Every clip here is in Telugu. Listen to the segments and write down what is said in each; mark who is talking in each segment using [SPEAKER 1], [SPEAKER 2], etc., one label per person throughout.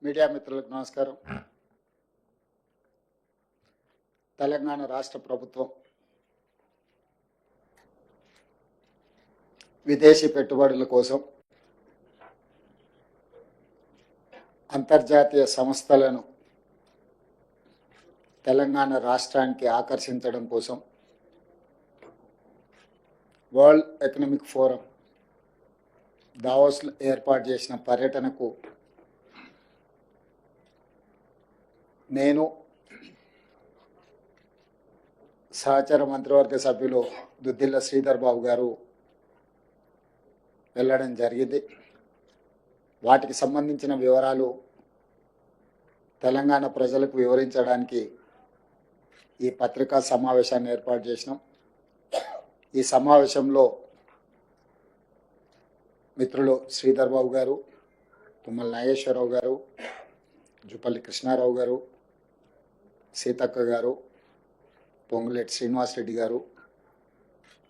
[SPEAKER 1] మీడియా మిత్రులకు నమస్కారం. తెలంగాణ రాష్ట్ర ప్రభుత్వం విదేశీ పెట్టుబడుల కోసం అంతర్జాతీయ సంస్థలను తెలంగాణ రాష్ట్రానికి ఆకర్షించడం కోసం వరల్డ్ ఎకనామిక్ ఫోరం దావోస్లో ఏర్పాటు చేసిన పర్యటనకు నేను సహచర మంత్రివర్గ సభ్యులు దుద్దిల్ల శ్రీధర్ బాబు గారు వెళ్ళడం జరిగింది. వాటికి సంబంధించిన వివరాలు తెలంగాణ ప్రజలకు వివరించడానికి ఈ పత్రికా సమావేశాన్ని ఏర్పాటు చేసినాం. ఈ సమావేశంలో మిత్రులు శ్రీధర్ బాబు గారు, తుమ్మల నాగేశ్వరరావు గారు, జుపల్లి కృష్ణారావు గారు, సీతక్క గారు, పొంగులేటి శ్రీనివాసరెడ్డి గారు,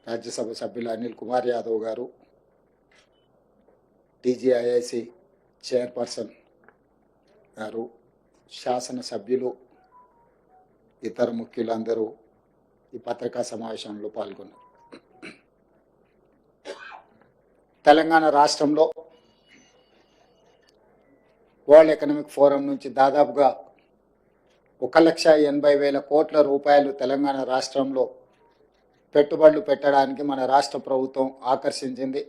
[SPEAKER 1] రాజ్యసభ సభ్యులు అనిల్ కుమార్ యాదవ్ గారు, టీజీఐఐసి చైర్పర్సన్ గారు, శాసన సభ్యులు, ఇతర ముఖ్యులందరూ ఈ పత్రికా సమావేశంలో పాల్గొన్నారు. తెలంగాణ రాష్ట్రంలో వరల్డ్ ఎకనామిక్ ఫోరం నుంచి దాదాపుగా 1,80,000 కోట్ల రూపాయలు తెలంగాణ రాష్ట్రంలో పెట్టుబడులు పెట్టడానికి మన రాష్ట్ర ప్రభుత్వం ఆకర్షించింది.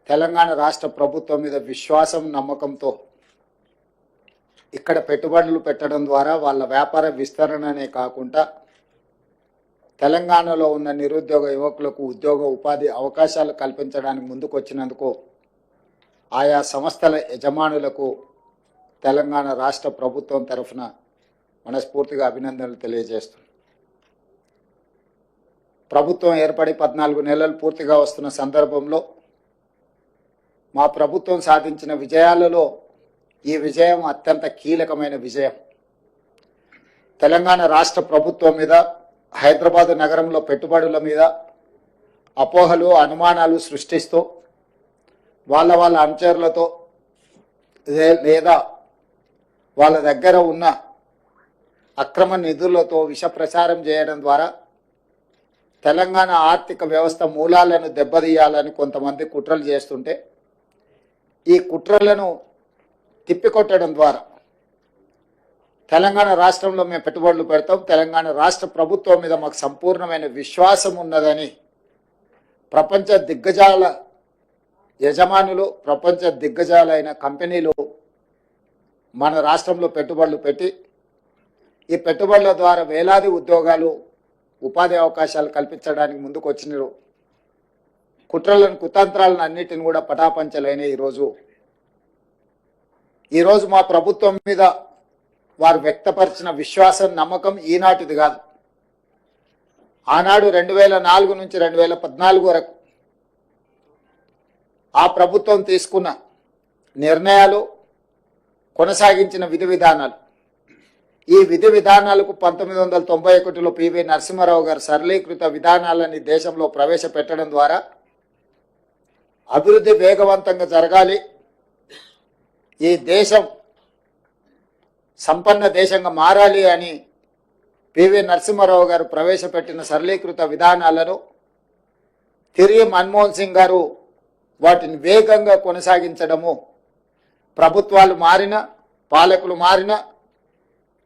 [SPEAKER 1] తెలంగాణ రాష్ట్ర ప్రభుత్వం మీద విశ్వాసం, నమ్మకంతో ఇక్కడ పెట్టుబడులు పెట్టడం ద్వారా వాళ్ళ వ్యాపార విస్తరణనే కాకుండా తెలంగాణలో ఉన్న నిరుద్యోగ యువకులకు ఉద్యోగ ఉపాధి అవకాశాలు కల్పించడానికి ముందుకు వచ్చినందుకు ఆయా సంస్థల యజమానులకు తెలంగాణ రాష్ట్ర ప్రభుత్వం తరఫున మనస్ఫూర్తిగా అభినందనలు తెలియజేస్తున్నాం. ప్రభుత్వం ఏర్పడి 14 నెలలు పూర్తిగా వస్తున్న సందర్భంలో మా ప్రభుత్వం సాధించిన విజయాలలో ఈ విజయం అత్యంత కీలకమైన విజయం. తెలంగాణ రాష్ట్ర ప్రభుత్వం మీద, హైదరాబాద్ నగరంలో పెట్టుబడుల మీద అపోహలు, అనుమానాలు సృష్టిస్తూ వాళ్ళ అనుచరులతో లేదా వాళ్ళ దగ్గర ఉన్న అక్రమ నిధులతో విష ప్రచారం చేయడం ద్వారా తెలంగాణ ఆర్థిక వ్యవస్థ మూలాలను దెబ్బతీయాలని కొంతమంది కుట్రలు చేస్తుంటే ఈ కుట్రలను తిప్పికొట్టడం ద్వారా తెలంగాణ రాష్ట్రంలో మేము పెట్టుబడులు పెడతాం, తెలంగాణ రాష్ట్ర ప్రభుత్వం మీద మాకు సంపూర్ణమైన విశ్వాసం ఉన్నదని ప్రపంచ దిగ్గజాల యజమానులు, ప్రపంచ దిగ్గజాలైన కంపెనీలు మన రాష్ట్రంలో పెట్టుబడులు పెట్టి ఈ పెట్టుబడుల ద్వారా వేలాది ఉద్యోగాలు, ఉపాధి అవకాశాలు కల్పించడానికి ముందుకు వచ్చినారు. కుట్రలను, కుతంత్రాలను అన్నిటిని కూడా పటాపంచలైన ఈరోజు మా ప్రభుత్వం మీద వారు వ్యక్తపరిచిన విశ్వాసం, నమ్మకం ఈనాటిది కాదు. ఆనాడు 2004 నుంచి 2014 వరకు ఆ ప్రభుత్వం తీసుకున్న నిర్ణయాలు, కొనసాగించిన విధి విధానాలు, ఈ విధి విధానాలకు 1991లో పివి నరసింహారావు గారు సరళీకృత విధానాలని దేశంలో ప్రవేశపెట్టడం ద్వారా అభివృద్ధి వేగవంతంగా జరగాలి, ఈ దేశం సంపన్న దేశంగా మారాలి అని పివి నరసింహారావు గారు ప్రవేశపెట్టిన సరళీకృత విధానాలను తిరిగి మన్మోహన్ సింగ్ గారు వాటిని వేగంగా కొనసాగించడము, ప్రభుత్వాలు మారిన, పాలకులు మారిన,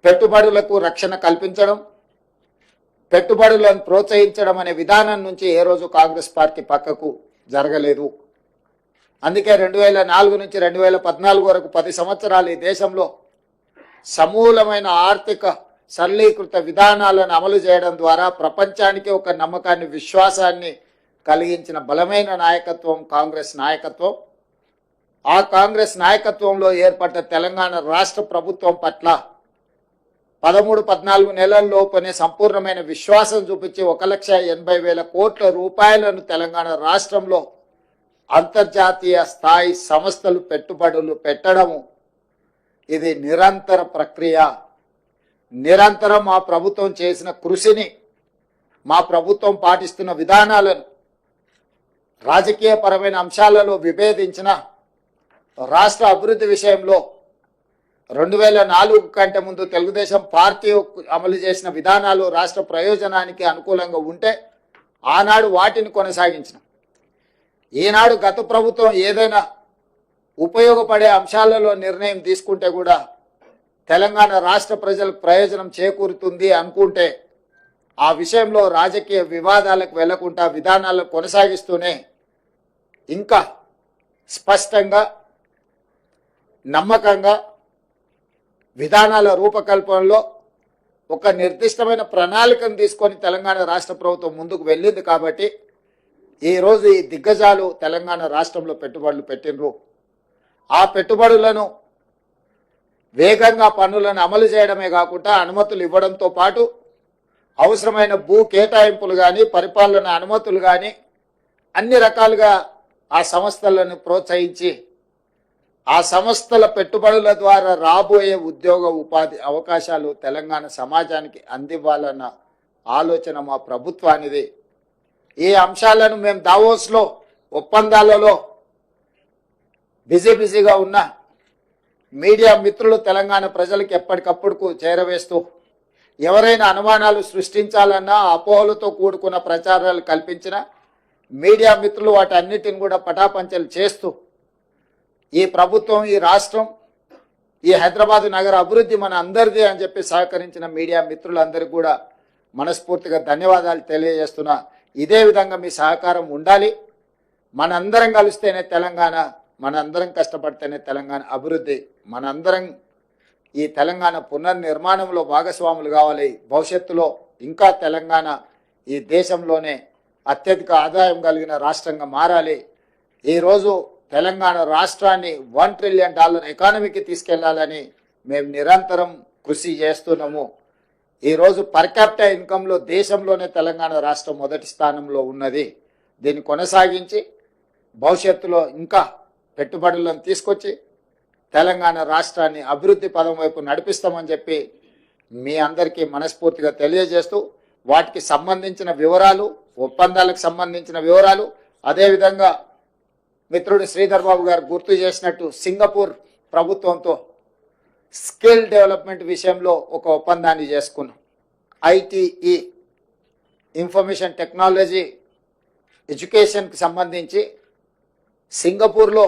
[SPEAKER 1] పెట్టుబడులకు రక్షణ కల్పించడం, పెట్టుబడులను ప్రోత్సహించడం అనే విధానం నుంచి ఏ రోజు కాంగ్రెస్ పార్టీ పక్కకు జరగలేదు. అందుకే 2004 నుంచి 2014 వరకు 10 సంవత్సరాలు ఈ దేశంలో సమూలమైన ఆర్థిక సరళీకృత విధానాలను అమలు చేయడం ద్వారా ప్రపంచానికి ఒక నమ్మకాన్ని, విశ్వాసాన్ని కలిగించిన బలమైన నాయకత్వం కాంగ్రెస్ నాయకత్వం. ఆ కాంగ్రెస్ నాయకత్వంలో ఏర్పడ్డ తెలంగాణ రాష్ట్ర ప్రభుత్వం పట్ల 13-14 నెలల్లోపనే సంపూర్ణమైన విశ్వాసం చూపించి 1,80,000 కోట్ల రూపాయలను తెలంగాణ రాష్ట్రంలో అంతర్జాతీయ స్థాయి సంస్థలు పెట్టుబడులు పెట్టడము, ఇది నిరంతర ప్రక్రియ. నిరంతరం మా ప్రభుత్వం చేసిన కృషిని, మా ప్రభుత్వం పాటిస్తున్న విధానాలను రాజకీయపరమైన అంశాలలో విభేదించిన రాష్ట్ర అభివృద్ధి విషయంలో 2004 కంటే ముందు తెలుగుదేశం పార్టీ అమలు చేసిన విధానాలు రాష్ట్ర ప్రయోజనానికి అనుకూలంగా ఉంటే ఆనాడు వాటిని కొనసాగించిన. ఈనాడు గత ప్రభుత్వం ఏదైనా ఉపయోగపడే అంశాలలో నిర్ణయం తీసుకుంటే కూడా తెలంగాణ రాష్ట్ర ప్రజలకు ప్రయోజనం చేకూరుతుంది అనుకుంటే ఆ విషయంలో రాజకీయ వివాదాలకు వెళ్లకుండా విధానాలను కొనసాగిస్తూనే ఇంకా స్పష్టంగా నమ్మకంగా విధానాల రూపకల్పనలో ఒక నిర్దిష్టమైన ప్రణాళికను తీసుకొని తెలంగాణ రాష్ట్ర ప్రభుత్వం ముందుకు వెళ్ళింది. కాబట్టి ఈరోజు ఈ దిగ్గజాలు తెలంగాణ రాష్ట్రంలో పెట్టుబడులు పెట్టినరు. ఆ పెట్టుబడులను వేగంగా పన్నులను అమలు చేయడమే కాకుండా అనుమతులు ఇవ్వడంతో పాటు అవసరమైన భూ కేటాయింపులు కానీ పరిపాలన అనుమతులు కానీ అన్ని రకాలుగా ఆ సంస్థలను ప్రోత్సహించి ఆ సంస్థల పెట్టుబడుల ద్వారా రాబోయే ఉద్యోగ ఉపాధి అవకాశాలు తెలంగాణ సమాజానికి అందివ్వాలన్న ఆలోచన మా ప్రభుత్వానిది. ఈ అంశాలను మేము దావోస్లో ఒప్పందాలలో బిజీగా ఉన్న మీడియా మిత్రులు తెలంగాణ ప్రజలకు ఎప్పటికప్పుడు చేరవేస్తూ ఎవరైనా అనుమానాలు సృష్టించాలన్నా అపోహలతో కూడుకున్న ప్రచారాలు కల్పించిన మీడియా మిత్రులు వాటి అన్నిటిని కూడా పటాపంచలు చేస్తూ ఈ ప్రభుత్వం, ఈ రాష్ట్రం, ఈ హైదరాబాద్ నగర అభివృద్ధి మన అందరిది అని చెప్పి సహకరించిన మీడియా మిత్రులందరికీ కూడా మనస్ఫూర్తిగా ధన్యవాదాలు తెలియజేస్తున్నా. ఇదే విధంగా మీ సహకారం ఉండాలి. మనందరం కలిస్తేనే తెలంగాణ, మనందరం కష్టపడితేనే తెలంగాణ అభివృద్ధి. మనందరం ఈ తెలంగాణ పునర్నిర్మాణంలో భాగస్వాములు కావాలి. భవిష్యత్తులో ఇంకా తెలంగాణ ఈ దేశంలోనే అత్యధిక ఆదాయం కలిగిన రాష్ట్రంగా మారాలి. ఈరోజు తెలంగాణ రాష్ట్రాన్ని $1 ట్రిలియన్ ఎకానమీకి తీసుకెళ్లాలని మేము నిరంతరం కృషి చేస్తున్నాము. ఈరోజు పర్ క్యాపిటల్ ఇన్కంలో దేశంలోనే తెలంగాణ రాష్ట్రం మొదటి స్థానంలో ఉన్నది. దీన్ని కొనసాగించి భవిష్యత్తులో ఇంకా పెట్టుబడులను తీసుకొచ్చి తెలంగాణ రాష్ట్రాన్ని అభివృద్ధి పదం వైపు నడిపిస్తామని చెప్పి మీ అందరికీ మనస్ఫూర్తిగా తెలియజేస్తూ వాటికి సంబంధించిన వివరాలు, ఒప్పందాలకు సంబంధించిన వివరాలు, అదేవిధంగా మిత్రుడు శ్రీధర్ బాబు గారు గుర్తు చేసినట్టు సింగపూర్ ప్రభుత్వంతో స్కిల్ డెవలప్మెంట్ విషయంలో ఒక ఒప్పందాన్ని చేసుకున్నాం. ఐటీఈ ఇన్ఫర్మేషన్ టెక్నాలజీ ఎడ్యుకేషన్కి సంబంధించి సింగపూర్లో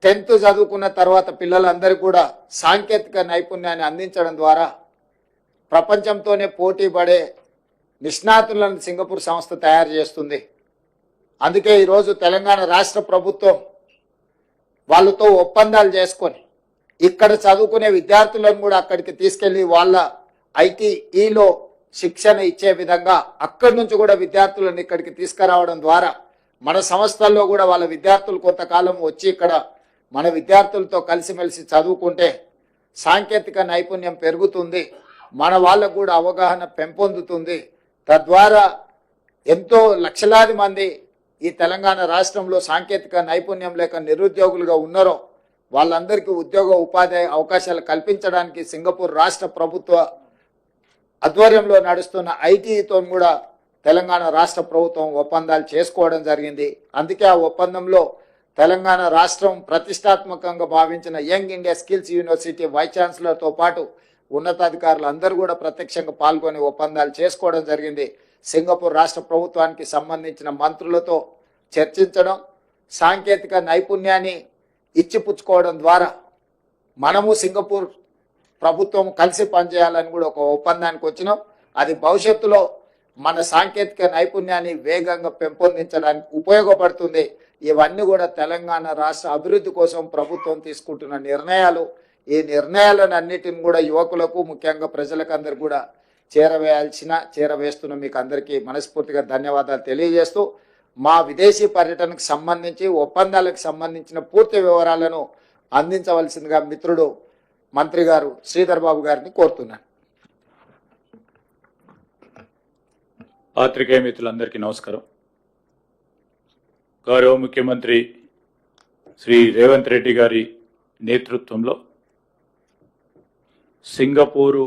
[SPEAKER 1] 10th చదువుకున్న తర్వాత పిల్లలందరికీ కూడా సాంకేతిక నైపుణ్యాన్ని అందించడం ద్వారా ప్రపంచంతోనే పోటీ పడే నిష్ణాతులను సింగపూర్ సంస్థ తయారు చేస్తుంది. అందుకే ఈరోజు తెలంగాణ రాష్ట్ర ప్రభుత్వం వాళ్ళతో ఒప్పందాలు చేసుకొని ఇక్కడ చదువుకునే విద్యార్థులను కూడా అక్కడికి తీసుకెళ్లి వాళ్ళ ఐటీఈలో శిక్షణ ఇచ్చే విధంగా అక్కడి నుంచి కూడా విద్యార్థులను ఇక్కడికి తీసుకురావడం ద్వారా మన సంస్థల్లో కూడా వాళ్ళ విద్యార్థులు కొంతకాలం వచ్చి ఇక్కడ మన విద్యార్థులతో కలిసిమెలిసి చదువుకుంటే సాంకేతిక నైపుణ్యం పెరుగుతుంది, మన వాళ్ళకు కూడా అవగాహన పెంపొందుతుంది. తద్వారా ఎంతో లక్షలాది మంది ఈ తెలంగాణ రాష్ట్రంలో సాంకేతిక నైపుణ్యం లేక నిరుద్యోగులుగా ఉన్నారో వాళ్ళందరికీ ఉద్యోగ ఉపాధి అవకాశాలు కల్పించడానికి సింగపూర్ రాష్ట్ర ప్రభుత్వ ఆధ్వర్యంలో నడుస్తున్న ఐటీతో కూడా తెలంగాణ రాష్ట్ర ప్రభుత్వం ఒప్పందాలు చేసుకోవడం జరిగింది. అందుకే ఆ ఒప్పందంలో తెలంగాణ రాష్ట్రం ప్రతిష్టాత్మకంగా భావించిన young India skills university vice ఛాన్సలర్తో పాటు ఉన్నతాధికారులు అందరూ కూడా ప్రత్యక్షంగా పాల్గొని ఒప్పందాలు చేసుకోవడం జరిగింది. సింగపూర్ రాష్ట్ర ప్రభుత్వానికి సంబంధించిన మంత్రులతో చర్చించడం, సాంకేతిక నైపుణ్యాన్ని ఇచ్చిపుచ్చుకోవడం ద్వారా మనము సింగపూర్ ప్రభుత్వం కలిసి పనిచేయాలని కూడా ఒక ఒప్పందానికి వచ్చినాం. అది భవిష్యత్తులో మన సాంకేతిక నైపుణ్యాన్ని వేగంగా పెంపొందించడానికి ఉపయోగపడుతుంది. ఇవన్నీ కూడా తెలంగాణ రాష్ట్ర అభివృద్ధి కోసం ప్రభుత్వం తీసుకుంటున్న నిర్ణయాలు. ఈ నిర్ణయాలను అన్నిటిని కూడా యువకులకు, ముఖ్యంగా ప్రజలకు అందరు కూడా చేరవేస్తున్న మీకు అందరికీ మనస్ఫూర్తిగా ధన్యవాదాలు తెలియజేస్తూ మా విదేశీ పర్యటనకు సంబంధించి ఒప్పందాలకు సంబంధించిన పూర్తి వివరాలను అందించవలసిందిగా మిత్రుడు మంత్రి గారు శ్రీధర్ బాబు గారిని కోరుతున్నాను.
[SPEAKER 2] పాత్రికేయ మిత్రులందరికీ నమస్కారం. గౌరవ ముఖ్యమంత్రి శ్రీ రేవంత్ రెడ్డి గారి నేతృత్వంలో సింగపూరు,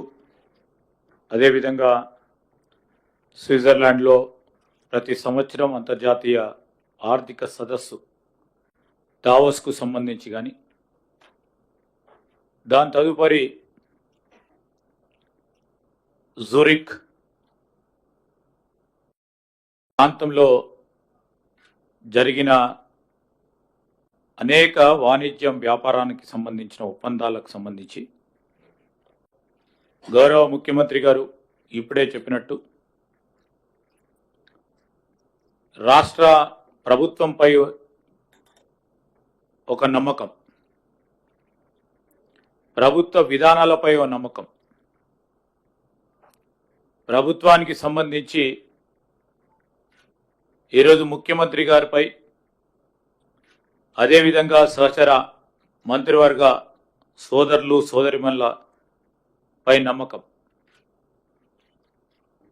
[SPEAKER 2] అదేవిధంగా స్విట్జర్లాండ్లో ప్రతి సంవత్సరం అంతర్జాతీయ ఆర్థిక సదస్సు దావోస్కు సంబంధించి కానీ, దాని తదుపరి జూరిక్ ప్రాంతంలో జరిగిన అనేక వాణిజ్యం వ్యాపారానికి సంబంధించిన ఒప్పందాలకు సంబంధించి గౌరవ ముఖ్యమంత్రి గారు ఇప్పుడే చెప్పినట్టు రాష్ట్ర ప్రభుత్వంపై ఒక నమ్మకం, ప్రభుత్వ విధానాలపై ఒక నమ్మకం, ప్రభుత్వానికి సంబంధించి ఈరోజు ముఖ్యమంత్రి గారిపై అదేవిధంగా సహచర మంత్రివర్గ సోదరులు సోదరిమణుల పై నమ్మకం.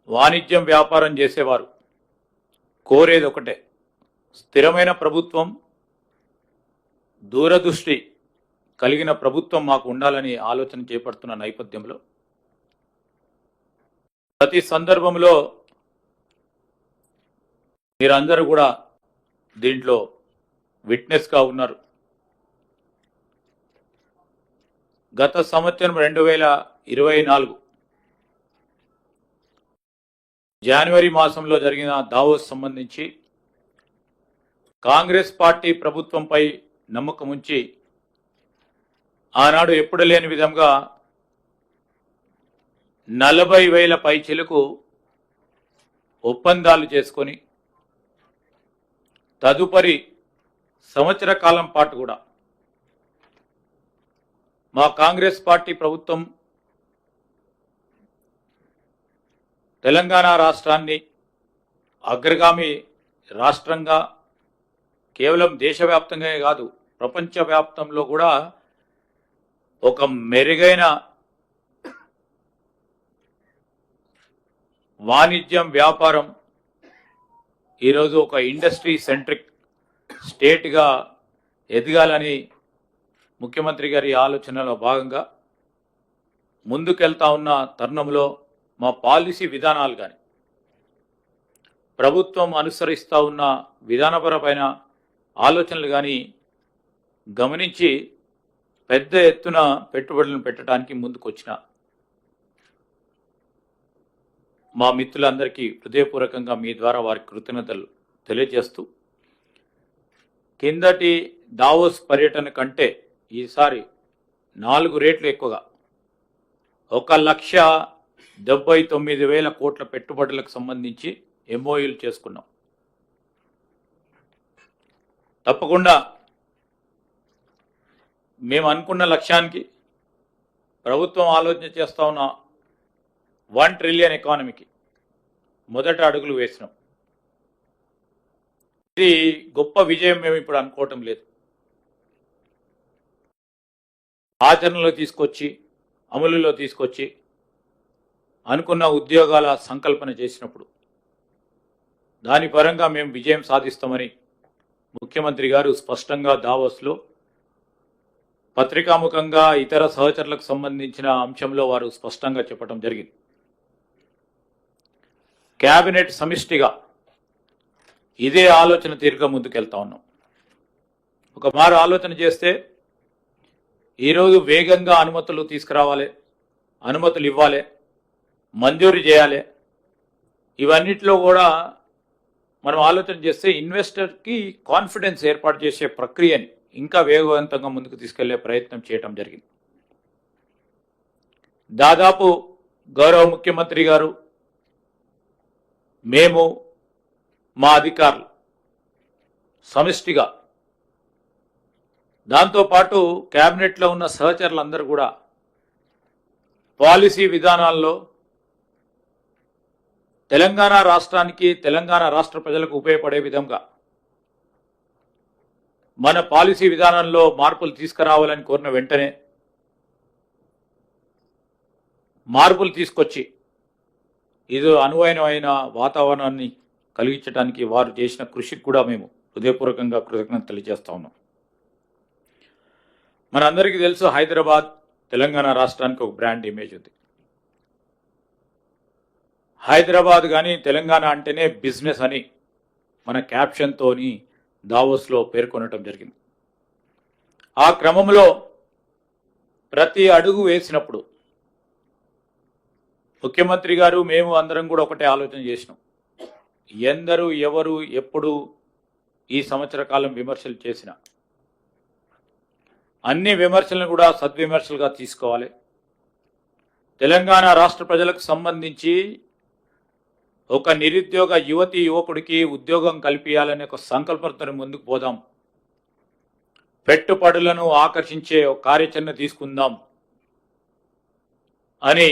[SPEAKER 2] వాణిజ్యం వ్యాపారం చేసేవారు కోరేది ఒకటే, స్థిరమైన ప్రభుత్వం, దూరదృష్టి కలిగిన ప్రభుత్వం మాకు ఉండాలని ఆలోచన చేపడుతున్న నేపథ్యంలో ప్రతి సందర్భంలో మీరందరూ కూడా దీంట్లో విట్నెస్గా ఉన్నారు. గత సంవత్సరం 2024 జనవరి మాసంలో జరిగిన దావోస్ సంబంధించి కాంగ్రెస్ పార్టీ ప్రభుత్వంపై నమ్మకం ఉంచి ఆనాడు ఎప్పుడు లేని విధంగా 40,000 పైచిలకు ఒప్పందాలు చేసుకొని తదుపరి సంవత్సర కాలం పాటు కూడా మా కాంగ్రెస్ పార్టీ ప్రభుత్వం తెలంగాణ రాష్ట్రాన్ని అగ్రగామి రాష్ట్రంగా కేవలం దేశవ్యాప్తంగా కాదు ప్రపంచవ్యాప్తంలో కూడా ఒక మెరుగైన వాణిజ్యం వ్యాపారం ఈరోజు ఒక ఇండస్ట్రీ సెంట్రిక్ స్టేట్గా ఎదగాలని ముఖ్యమంత్రి గారి ఆలోచనలో భాగంగా ముందుకెళ్తా ఉన్న తరుణంలో మా పాలసీ విధానాలు కానీ ప్రభుత్వం అనుసరిస్తూ ఉన్న విధానపరమైన ఆలోచనలు కానీ గమనించి పెద్ద ఎత్తున పెట్టుబడులను పెట్టడానికి ముందుకొచ్చిన మా మిత్రులందరికీ హృదయపూర్వకంగా మీ ద్వారా వారి కృతజ్ఞతలు తెలియజేస్తూ కిందటి దావోస్ పర్యటన కంటే ఈసారి 4 రెట్లు ఎక్కువగా 1,79,000 కోట్ల పెట్టుబడులకు సంబంధించి ఎంఓయూలు చేసుకున్నాం. తప్పకుండా మేము అనుకున్న లక్ష్యానికి ప్రభుత్వం ఆలోచన చేస్తూ ఉన్న 1 ట్రిలియన్ ఎకానమీకి మొదట అడుగులు వేసినాం. ఇది గొప్ప విజయం మేము ఇప్పుడు అనుకోవటం లేదు. ఆచరణలో తీసుకొచ్చి అమలులో తీసుకొచ్చి అనుకున్న ఉద్యోగాల సంకల్పన చేసినప్పుడు దాని పరంగా మేము విజయం సాధిస్తామని ముఖ్యమంత్రి గారు స్పష్టంగా దావోస్లో పత్రికాముఖంగా ఇతర సహచరులకు సంబంధించిన అంశంలో వారు స్పష్టంగా చెప్పడం జరిగింది. కేబినెట్ సమిష్టిగా ఇదే ఆలోచన తీరుగా ముందుకెళ్తా ఉన్నాం. ఒక మారు ఆలోచన చేస్తే ఈరోజు వేగంగా అనుమతులు తీసుకురావాలి, అనుమతులు ఇవ్వాలి, మంజూరు చేయాలి. ఇవన్నిట్లో కూడా మనం ఆలోచన చేస్తే ఇన్వెస్టర్కి కాన్ఫిడెన్స్ ఏర్పాటు చేసే ప్రక్రియని ఇంకా వేగవంతంగా ముందుకు తీసుకెళ్లే ప్రయత్నం చేయటం జరిగింది. దాదాపు గౌరవ ముఖ్యమంత్రి గారు, మేము, మా అధికారులు సమిష్టిగా, దాంతోపాటు క్యాబినెట్లో ఉన్న సహచరులందరూ కూడా పాలసీ విధానాల్లో తెలంగాణ రాష్ట్రానికి, తెలంగాణ రాష్ట్ర ప్రజలకు ఉపయోగపడే విధంగా మన పాలసీ విధానంలో మార్పులు తీసుకురావాలని కోరిన వెంటనే మార్పులు తీసుకొచ్చి ఇది అనువైన వాతావరణాన్ని కలిగించడానికి వారు చేసిన కృషికి కూడా మేము హృదయపూర్వకంగా కృతజ్ఞతలు తెలియజేస్తా ఉన్నాం. మనందరికీ తెలుసు, హైదరాబాద్ తెలంగాణ రాష్ట్రానికి ఒక బ్రాండ్ ఇమేజ్ ఉంది. హైదరాబాద్ కానీ తెలంగాణ అంటేనే బిజినెస్ అని మన క్యాప్షన్తోని దావోస్లో పేర్కొనటం జరిగింది. ఆ క్రమంలో ప్రతి అడుగు వేసినప్పుడు ముఖ్యమంత్రి గారు మేము అందరం కూడా ఒకటే ఆలోచన చేసినాం. ఎందరూ ఎవరు ఎప్పుడు ఈ సంవత్సర కాలం విమర్శలు చేసిన అన్ని విమర్శలను కూడా సద్విమర్శలుగా తీసుకోవాలి. తెలంగాణ రాష్ట్ర ప్రజలకు సంబంధించి ఒక నిరుద్యోగ యువతి యువకుడికి ఉద్యోగం కల్పించాలనే ఒక సంకల్పంతో ముందుకు పోదాం. పెట్టుబడులను ఆకర్షించే ఒక కార్యాచరణ తీసుకుందాం అని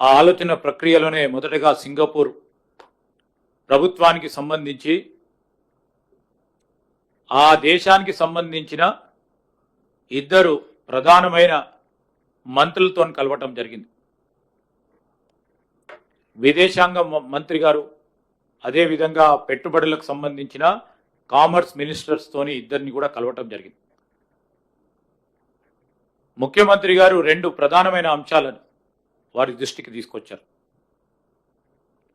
[SPEAKER 2] ఆ ఆలోచన ప్రక్రియలోనే మొదటగా సింగపూర్ ప్రభుత్వానికి సంబంధించి ఆ దేశానికి సంబంధించిన ఇద్దరు ప్రధానమైన మంత్రులతో కలవటం జరిగింది. విదేశాంగ మంత్రి గారు, అదేవిధంగా పెట్టుబడులకు సంబంధించిన కామర్స్ మినిస్టర్స్తోని ఇద్దరిని కూడా కలవటం జరిగింది. ముఖ్యమంత్రి గారు రెండు ప్రధానమైన అంశాలను వారి దృష్టికి తీసుకొచ్చారు.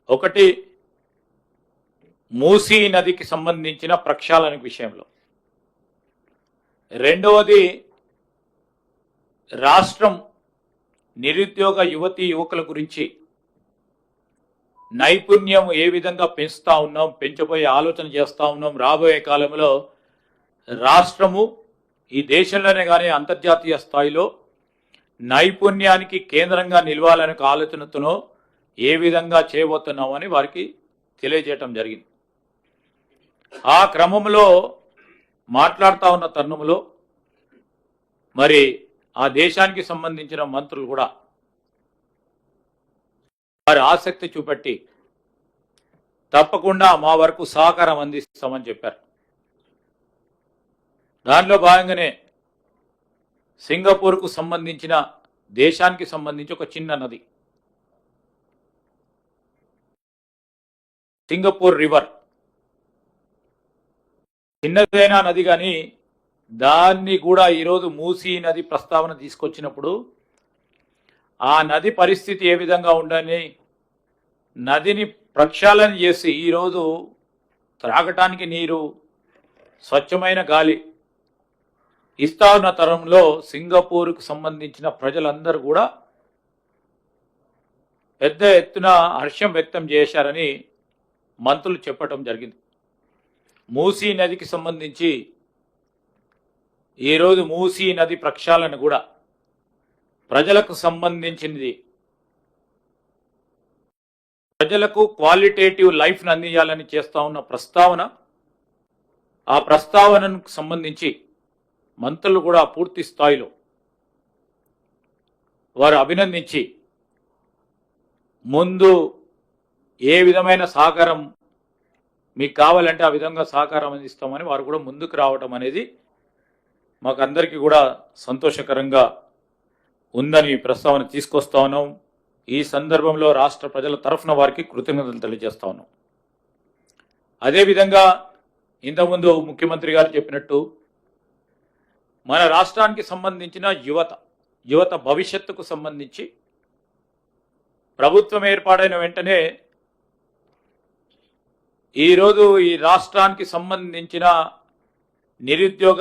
[SPEAKER 2] ఒకటి, మూసీ నదికి సంబంధించిన ప్రక్షాళన విషయంలో. రెండవది, రాష్ట్రం నిరుద్యోగ యువతీ యువకుల గురించి నైపుణ్యం ఏ విధంగా పెంచుతా ఉన్నాం, పెంచబోయే ఆలోచన చేస్తూ ఉన్నాం. రాబోయే కాలంలో రాష్ట్రము ఈ దేశంలోనే కానీ అంతర్జాతీయ స్థాయిలో నైపుణ్యానికి కేంద్రంగా నిలవాలనే ఆలోచనతోనో ఏ విధంగా చేయబోతున్నామని వారికి తెలియజేయటం జరిగింది. ఆ క్రమంలో మాట్లాడుతూ ఉన్న తరుణంలో మరి ఆ దేశానికి సంబంధించిన మంత్రులు కూడా వారి ఆసక్తి చూపెట్టి తప్పకుండా మా వరకు సహకారం అందిస్తామని చెప్పారు. దానిలో భాగంగానే సింగపూర్కు సంబంధించిన దేశానికి సంబంధించి ఒక చిన్న నది సింగపూర్ రివర్, చిన్నదైన నది కానీ దాన్ని కూడా ఈరోజు మూసీ నది ప్రస్తావన తీసుకొచ్చినప్పుడు ఆ నది పరిస్థితి ఏ విధంగా ఉండని నదిని ప్రక్షాళన చేసి ఈరోజు త్రాగటానికి నీరు, స్వచ్ఛమైన గాలి ఇస్తా ఉన్న తరంలో సింగపూర్కు సంబంధించిన ప్రజలందరూ కూడా పెద్ద ఎత్తున హర్షం వ్యక్తం చేశారని మంత్రులు చెప్పడం జరిగింది. మూసీ నదికి సంబంధించి ఈరోజు మూసీ నది ప్రక్షాళన కూడా ప్రజలకు సంబంధించినది. ప్రజలకు క్వాలిటేటివ్ లైఫ్ను అందించాలని చేస్తా ఉన్న ప్రస్తావన, ఆ ప్రస్తావనకు సంబంధించి మంత్రులు కూడా పూర్తి స్థాయిలో వారు అభినందించి ముందు ఏ విధమైన సహకారం మీకు కావాలంటే ఆ విధంగా సహకారం అందిస్తామని వారు కూడా ముందుకు రావడం అనేది మాకు అందరికీ కూడా సంతోషకరంగా ఉందని ప్రస్తావన తీసుకొస్తా ఉన్నాం. ఈ సందర్భంలో రాష్ట్ర ప్రజల తరఫున వారికి కృతజ్ఞతలు తెలియజేస్తా ఉన్నాం. అదేవిధంగా ఇంతకుముందు ముఖ్యమంత్రి గారు చెప్పినట్టు మన రాష్ట్రానికి సంబంధించిన యువత భవిష్యత్తుకు సంబంధించి ప్రభుత్వం ఏర్పాటైన వెంటనే ఈరోజు ఈ రాష్ట్రానికి సంబంధించిన నిరుద్యోగ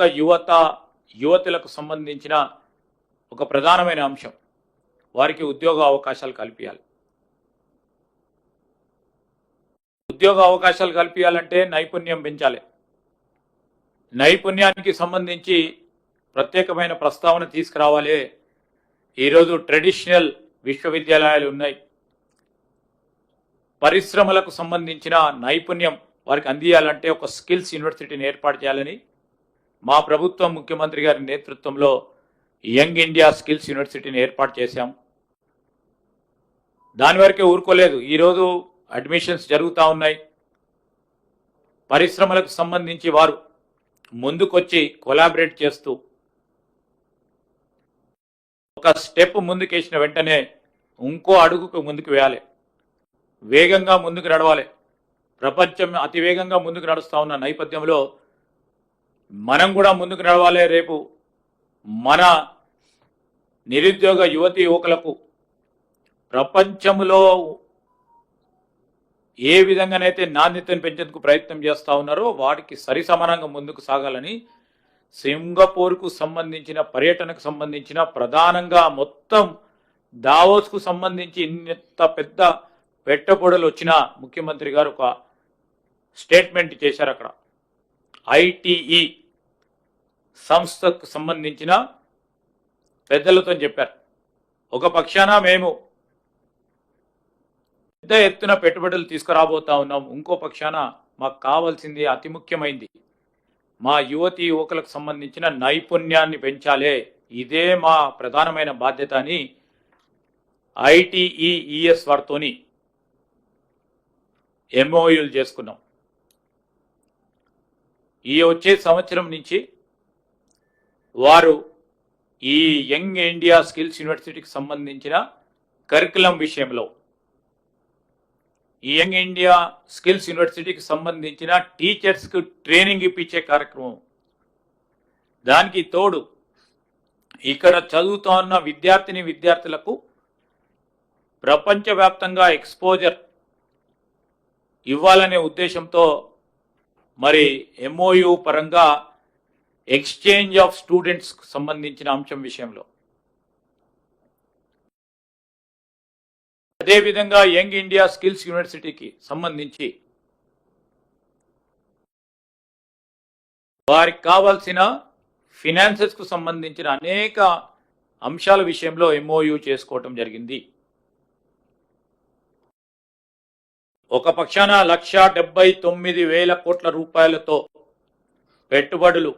[SPEAKER 2] యువతులకు సంబంధించిన ఒక ప్రధానమైన అంశం వారికి ఉద్యోగ అవకాశాలు కల్పించాలి. ఉద్యోగ అవకాశాలు కల్పించాలంటే నైపుణ్యం పెంచాలి. నైపుణ్యానికి సంబంధించి ప్రత్యేకమైన ప్రస్తావన తీసుకురావాలి. ఈరోజు ట్రెడిషనల్ విశ్వవిద్యాలయాలు ఉన్నాయి. పరిశ్రమలకు సంబంధించిన నైపుణ్యం వారికి అందియాలంటే ఒక స్కిల్స్ యూనివర్సిటీని ఏర్పాటు చేయాలని మా ప్రభుత్వం ముఖ్యమంత్రి గారి నేతృత్వంలో యంగ్ ఇండియా స్కిల్స్ యూనివర్సిటీని ఏర్పాటు చేశాం. దాని వరకే ఊరుకోలేదు. ఈరోజు అడ్మిషన్స్ జరుగుతూ ఉన్నాయి. పరిశ్రమలకు సంబంధించి వారు ముందుకొచ్చి కొలాబరేట్ చేస్తూ ఒక స్టెప్ ముందుకేసిన వెంటనే ఇంకో అడుగుకు ముందుకు వేయాలి. వేగంగా ముందుకు నడవాలి. ప్రపంచం అతివేగంగా ముందుకు నడుస్తూ ఉన్న నేపథ్యంలో మనం కూడా ముందుకు నడవాలి. రేపు మన నిరుద్యోగ యువతి యువకులకు ప్రపంచంలో ఏ విధంగానైతే నాణ్యతను పెంచేందుకు ప్రయత్నం చేస్తూ ఉన్నారో వాటికి సరిసమానంగా ముందుకు సాగాలని సింగపూర్కు సంబంధించిన పర్యటనకు సంబంధించిన ప్రధానంగా మొత్తం దావోస్కు సంబంధించి ఇంత పెద్ద పెట్టుబడులు వచ్చిన ముఖ్యమంత్రి గారు ఒక స్టేట్మెంట్ చేశారు. అక్కడ ఐటీఈ సంస్థకు సంబంధించిన పెద్దలతో చెప్పారు, ఒక పక్షాన మేము పెద్ద ఎత్తున పెట్టుబడులు తీసుకురాబోతా ఉన్నాం, ఇంకో పక్షాన మాకు కావాల్సింది అతి ముఖ్యమైనది మా యువతీ యువకులకు సంబంధించిన నైపుణ్యాన్ని పెంచాలే, ఇదే మా ప్రధానమైన బాధ్యత అని ఐటీఈఎస్ వారితోని ఎంఓయూలు చేసుకున్నాం. ఈ వచ్చే సంవత్సరం నుంచి వారు ఈ యంగ్ ఇండియా స్కిల్స్ యూనివర్సిటీకి సంబంధించిన కరికులం విషయంలో, ఈ యంగ్ ఇండియా స్కిల్స్ యూనివర్సిటీకి సంబంధించిన టీచర్స్కు ట్రైనింగ్ ఇప్పించే కార్యక్రమం, దానికి తోడు ఇక్కడ చదువుతున్న విద్యార్థులకు ప్రపంచవ్యాప్తంగా ఎక్స్పోజర్ ఇవ్వాలనే ఉద్దేశంతో మరి ఎంఓయు పరంగా ఎక్స్చేంజ్ ఆఫ్ స్టూడెంట్స్ సంబంధించిన అంశం విషయంలో, అదేవిధంగా యంగ్ ఇండియా స్కిల్స్ యూనివర్సిటీకి సంబంధించి వారికి కావాల్సిన ఫినాన్సెస్కు సంబంధించిన అనేక అంశాల విషయంలో ఎంఓయు చేసుకోవటం జరిగింది. ఒక పక్షాన 1,79,000 కోట్ల రూపాయలతో పెట్టుబడులు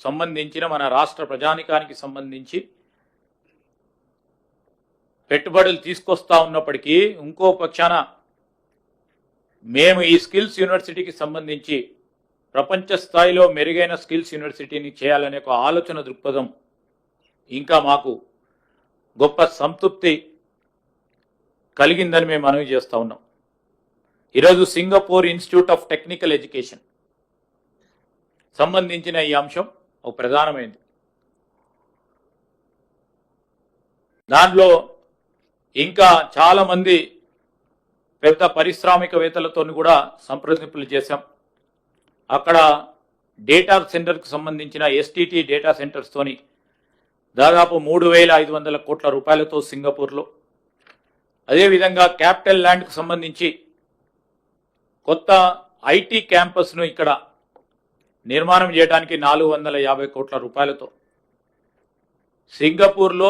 [SPEAKER 2] సంబంధించిన మన రాష్ట్ర ప్రజానికానికి సంబంధించి పెట్టుబడులు తీసుకొస్తా ఉన్నప్పటికీ, ఇంకో పక్షాన మేము ఈ స్కిల్స్ యూనివర్సిటీకి సంబంధించి ప్రపంచ స్థాయిలో మెరుగైన స్కిల్స్ యూనివర్సిటీని చేయాలనే ఒక ఆలోచన దృక్పథం ఇంకా మాకు గొప్ప సంతృప్తి కలిగిందని మేము మనవి చేస్తూ ఉన్నాం. ఈరోజు Singapore institute of technical education సంబంధించిన ఈ అంశం ఒక ప్రధానమైనది. దానిలో ఇంకా చాలామంది పెద్ద పారిశ్రామికవేత్తలతో కూడా సంప్రదింపులు చేశాం. అక్కడ డేటా సెంటర్కు సంబంధించిన ఎస్టీటీ డేటా సెంటర్స్తోని దాదాపు 3,500 కోట్ల రూపాయలతో సింగపూర్లో, అదేవిధంగా క్యాపిటల్ ల్యాండ్కు సంబంధించి కొత్త ఐటీ క్యాంపస్ను ఇక్కడ నిర్మాణం చేయడానికి 450 కోట్ల రూపాయలతో, సింగపూర్లో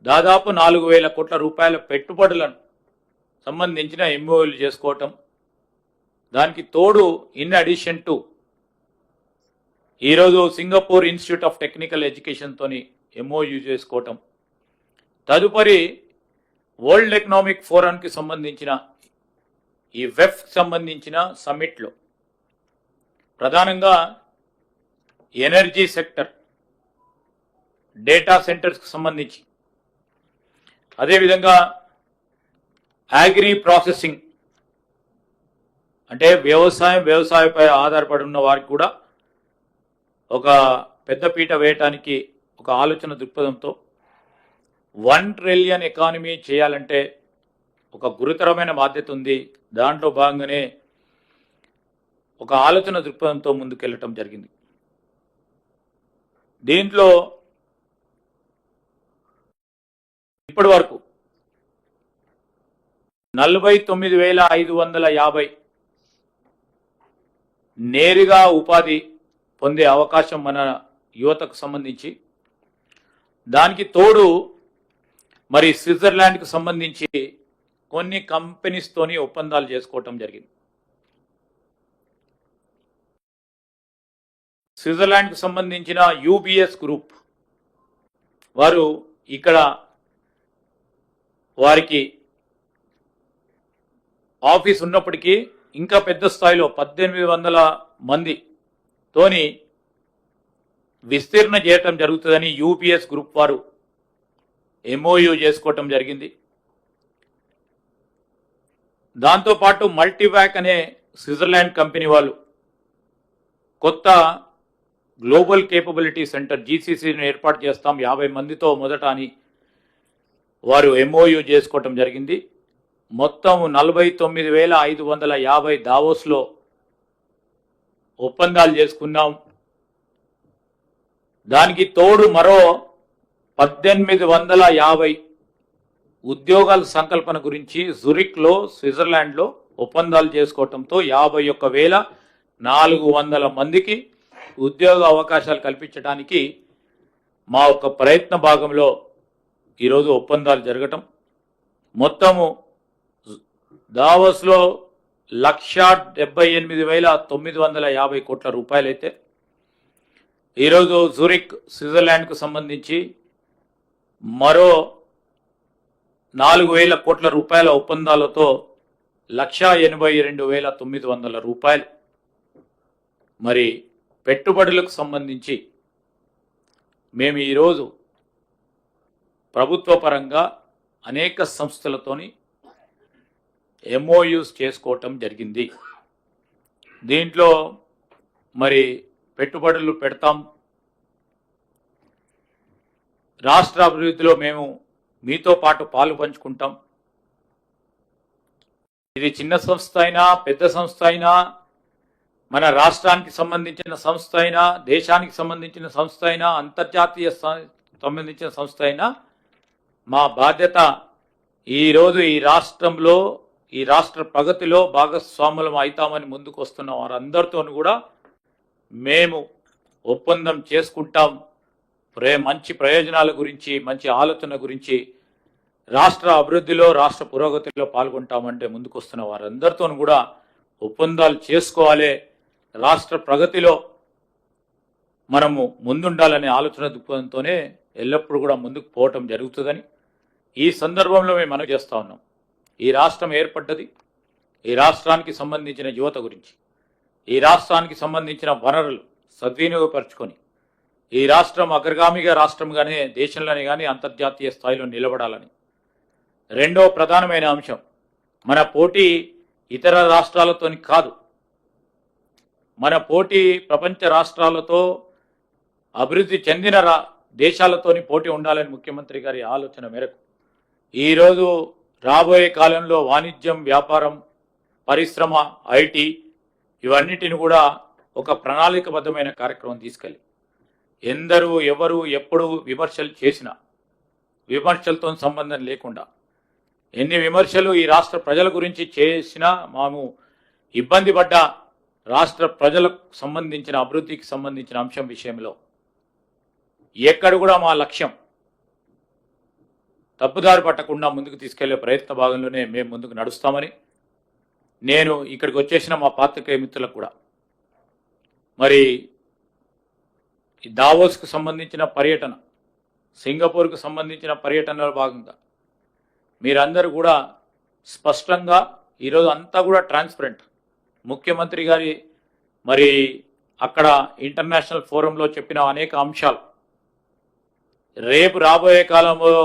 [SPEAKER 2] దాదాపు 4,000 కోట్ల రూపాయల పెట్టుబడులను సంబంధించిన ఎంఓయూలు చేసుకోవటం, దానికి తోడు ఇన్ అడిషన్ టు ఈరోజు సింగపూర్ ఇన్స్టిట్యూట్ ఆఫ్ టెక్నికల్ ఎడ్యుకేషన్తోని ఎంఓయూ చేసుకోవటం, తదుపరి వరల్డ్ ఎకనామిక్ ఫోరంకి సంబంధించిన ఈ వెఫ్ సంబంధించిన సమ్మిట్లో ప్రధానంగా ఎనర్జీ సెక్టర్, డేటా సెంటర్స్కి సంబంధించి, అదేవిధంగా అగ్రి ప్రాసెసింగ్ అంటే వ్యవసాయంపై ఆధారపడి ఉన్న వారికి కూడా ఒక పెద్దపీట వేయటానికి ఒక ఆలోచన దృక్పథంతో 1 ట్రిలియన్ ఎకానమీ చేయాలంటే ఒక గురుతరమైన బాధ్యత ఉంది. దాంట్లో భాగంగానే ఒక ఆలోచన దృక్పథంతో ముందుకెళ్ళటం జరిగింది. దీంట్లో ఇప్పటి వరకు 49,550 నేరుగా ఉపాధి పొందే అవకాశం మన యువతకు సంబంధించి, దానికి తోడు మరి స్విట్జర్లాండ్కు సంబంధించి కొన్ని కంపెనీస్తోని ఒప్పందాలు చేసుకోవటం జరిగింది. స్విట్జర్లాండ్కు సంబంధించిన యూబీఎస్ గ్రూప్ వారు ఇక్కడ వారికి ఆఫీస్ ఉన్నప్పటికీ ఇంకా పెద్ద స్థాయిలో 1,800 మందితోని విస్తీర్ణ చేయటం జరుగుతుందని యూపీఎస్ గ్రూప్ వారు ఎంఓయూ చేసుకోవటం జరిగింది. దాంతోపాటు మల్టీవాక్ అనే స్విట్జర్లాండ్ కంపెనీ వాళ్ళు కొత్త గ్లోబల్ కేపబిలిటీ సెంటర్ జీసీసీని ఏర్పాటు చేస్తాం 50 మందితో మొదట అని వారు ఎంఓయూ చేసుకోవటం జరిగింది. మొత్తం 49,550 దావోస్లో ఒప్పందాలు చేసుకున్నాం. దానికి తోడు మరో 1850 ఉద్యోగాల సంకల్పన గురించి జురిక్లో స్విట్జర్లాండ్లో ఒప్పందాలు చేసుకోవడంతో 51,400 మందికి ఉద్యోగ అవకాశాలు కల్పించడానికి మా ఒక ప్రయత్న భాగంలో ఈరోజు ఒప్పందాలు జరగటం, మొత్తము దావోస్లో 1,78,950 కోట్ల రూపాయలైతే ఈరోజు జూరిక్ స్విట్జర్లాండ్కు సంబంధించి మరో 4,000 కోట్ల రూపాయల ఒప్పందాలతో 1,82,900 రూపాయలు మరి పెట్టుబడులకు సంబంధించి మేము ఈరోజు ప్రభుత్వ పరంగా అనేక సంస్థలతోని ఎంఓయూస్ చేసుకోవటం జరిగింది. దీంట్లో మరి పెట్టుబడులు పెడతాం, రాష్ట్ర అభివృద్ధిలో మేము మీతో పాటు పాలు పంచుకుంటాం. ఇది చిన్న సంస్థ అయినా పెద్ద సంస్థ అయినా, మన రాష్ట్రానికి సంబంధించిన సంస్థ అయినా, దేశానికి సంబంధించిన సంస్థ అయినా, అంతర్జాతీయ సంబంధించిన సంస్థ అయినా, మా బాధ్యత ఈరోజు ఈ రాష్ట్రంలో ఈ రాష్ట్ర ప్రగతిలో భాగస్వాములం అవుతామని ముందుకు వస్తున్న వారందరితో కూడా మేము ఒప్పందం చేసుకుంటాం. మంచి ప్రయోజనాల గురించి, మంచి ఆలోచన గురించి, రాష్ట్ర అభివృద్ధిలో రాష్ట్ర పురోగతిలో పాల్గొంటామంటే ముందుకు వస్తున్న వారందరితో కూడా ఒప్పందాలు చేసుకోవాలి. రాష్ట్ర ప్రగతిలో మనము ముందుండాలనే ఆలోచన దృక్పథంతోనే ఎల్లప్పుడూ కూడా ముందుకు పోవటం జరుగుతుందని ఈ సందర్భంలో మేము మనవి చేస్తూ ఉన్నాం. ఈ రాష్ట్రం ఏర్పడ్డది ఈ రాష్ట్రానికి సంబంధించిన యువత గురించి, ఈ రాష్ట్రానికి సంబంధించిన వనరులు సద్వినియోగపరుచుకొని ఈ రాష్ట్రం అగ్రగామిగా రాష్ట్రంగానే దేశంలోనే కానీ అంతర్జాతీయ స్థాయిలో నిలబడాలని. రెండో ప్రధానమైన అంశం, మన పోటీ ఇతర రాష్ట్రాలతోని కాదు, మన పోటీ ప్రపంచ రాష్ట్రాలతో అభివృద్ధి చెందిన దేశాలతోని పోటీ ఉండాలని ముఖ్యమంత్రి గారి ఆలోచన మేరకు ఈరోజు రాబోయే కాలంలో వాణిజ్యం, వ్యాపారం, పరిశ్రమ, ఐటీ ఇవన్నిటిని కూడా ఒక ప్రణాళికబద్ధమైన కార్యక్రమం తీసుకెళ్ళి ఎందరూ ఎవరు ఎప్పుడు విమర్శలు చేసినా విమర్శలతో సంబంధం లేకుండా, ఎన్ని విమర్శలు ఈ రాష్ట్ర ప్రజల గురించి చేసినా, మేము ఇబ్బంది పడ్డ రాష్ట్ర ప్రజలకు సంబంధించిన అభివృద్ధికి సంబంధించిన అంశం విషయంలో ఎక్కడ కూడా మా లక్ష్యం తప్పుదారి పట్టకుండా ముందుకు తీసుకెళ్లే ప్రయత్న భాగంలోనే మేము ముందుకు నడుస్తామని నేను ఇక్కడికి వచ్చేసిన మా పాత్రికేయ మిత్రులకు కూడా మరి దావోస్కు సంబంధించిన పర్యటన, సింగపూర్కు సంబంధించిన పర్యటనలో భాగంగా మీరందరూ కూడా స్పష్టంగా ఈరోజు అంతా కూడా ట్రాన్స్పరెంట్, ముఖ్యమంత్రి గారి మరి అక్కడ ఇంటర్నేషనల్ ఫోరంలో చెప్పిన అనేక అంశాలు రేపు రాబోయే కాలంలో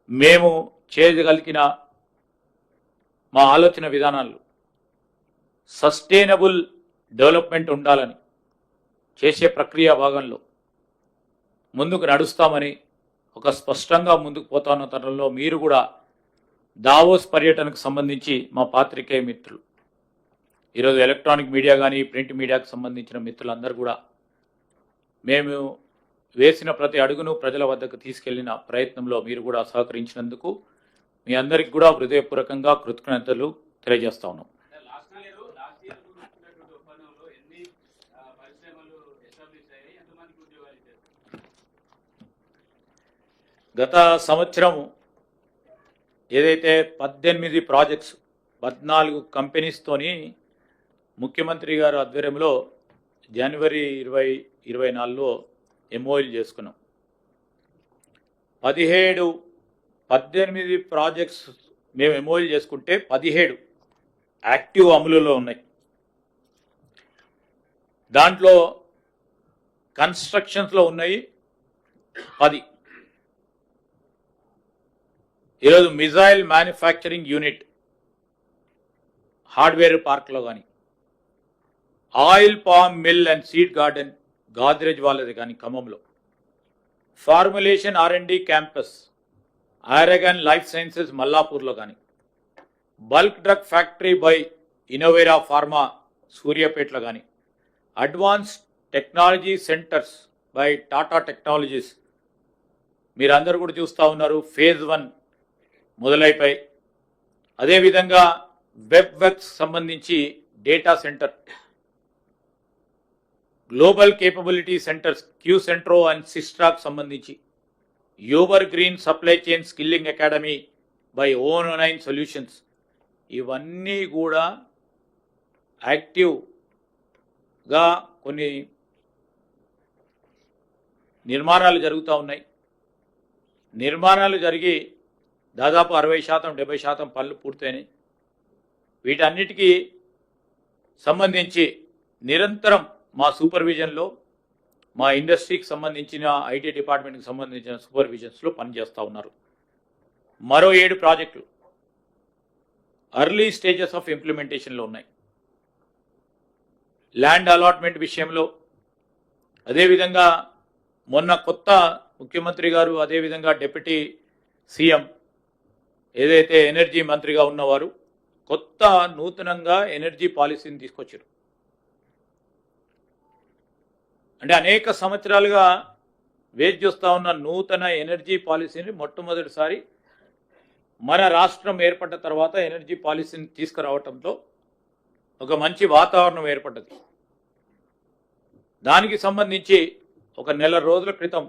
[SPEAKER 2] మేము చేయగలిగిన మా ఆలోచన విధానాలు సస్టైనబుల్ డెవలప్మెంట్ ఉండాలని చేసే ప్రక్రియ భాగంలో ముందుకు నడుస్తామని ఒక స్పష్టంగా ముందుకు పోతున్న తరుణంలో మీరు కూడా దావోస్ పర్యటనకు సంబంధించి మా పాత్రికేయ మిత్రులు, ఈరోజు ఎలక్ట్రానిక్ మీడియా కానీ ప్రింట్ మీడియాకు సంబంధించిన మిత్రులందరూ కూడా మేము వేసిన ప్రతి అడుగును ప్రజల వద్దకు తీసుకెళ్లిన ప్రయత్నంలో మీరు కూడా సహకరించినందుకు మీ అందరికి కూడా హృదయపూర్వకంగా కృతజ్ఞతలు తెలియజేస్తా ఉన్నాం. గత సంవత్సరం ఏదైతే 18 ప్రాజెక్ట్స్ 14 కంపెనీస్తోని ముఖ్యమంత్రి గారు ఆధ్వర్యంలో జనవరి 2024లో ఎంఓయూలు చేసుకున్నాం. 18 ప్రాజెక్ట్స్ మేము ఎంఓయూలు చేసుకుంటే 17 యాక్టివ్ అమలులో ఉన్నాయి. దాంట్లో కన్స్ట్రక్షన్స్లో ఉన్నాయి 10. ఈరోజు మిజైల్ మ్యానుఫ్యాక్చరింగ్ యూనిట్ హార్డ్వేర్ పార్క్లో కానీ, oil palm mill and seed garden Godrej వాళ్ళది కానీ ఖమ్మంలో, formulation R&D campus Aragen life sciences మల్లాపూర్లో కానీ, bulk drug factory by Innovera pharma సూర్యాపేటలో కానీ, advance technology centres by Tata technologies. మీరందరూ కూడా చూస్తూ ఉన్నారు, ఫేజ్ 1 మొదలైపోయి. అదేవిధంగా వెబ్వర్క్స్ సంబంధించి data centre, global capability centres qcentrio and సిస్ట్రాక్ సంబంధించి, Uber green supply chain skilling academy by ఓన్9 సొల్యూషన్స్, ఇవన్నీ కూడా యాక్టివ్గా కొన్ని నిర్మాణాలు జరుగుతూ ఉన్నాయి. నిర్మాణాలు జరిగి దాదాపు 60% 70% పనులు పూర్తయినాయి. వీటన్నిటికీ సంబంధించి నిరంతరం మా సూపర్విజన్లో, మా ఇండస్ట్రీకి సంబంధించిన ఐటీ డిపార్ట్మెంట్కి సంబంధించిన సూపర్విజన్స్లో పనిచేస్తూ ఉన్నారు. మరో 7 ప్రాజెక్టులు అర్లీ స్టేజెస్ ఆఫ్ ఇంప్లిమెంటేషన్లో ఉన్నాయి. ల్యాండ్ అలాట్మెంట్ విషయంలో, అదేవిధంగా మొన్న కొత్త ముఖ్యమంత్రి గారు, అదేవిధంగా డిప్యూటీ సీఎం ఏదైతే ఎనర్జీ మంత్రిగా ఉన్నవారు కొత్త నూతనంగా ఎనర్జీ పాలసీని తీసుకొచ్చారు. అంటే అనేక సంవత్సరాలుగా వేచి చూస్తూ ఉన్న నూతన ఎనర్జీ పాలసీని మొట్టమొదటిసారి మన రాష్ట్రం ఏర్పడ్డ తర్వాత ఎనర్జీ పాలసీని తీసుకురావడంతో ఒక మంచి వాతావరణం ఏర్పడ్డది. దానికి సంబంధించి ఒక నెల రోజుల క్రితం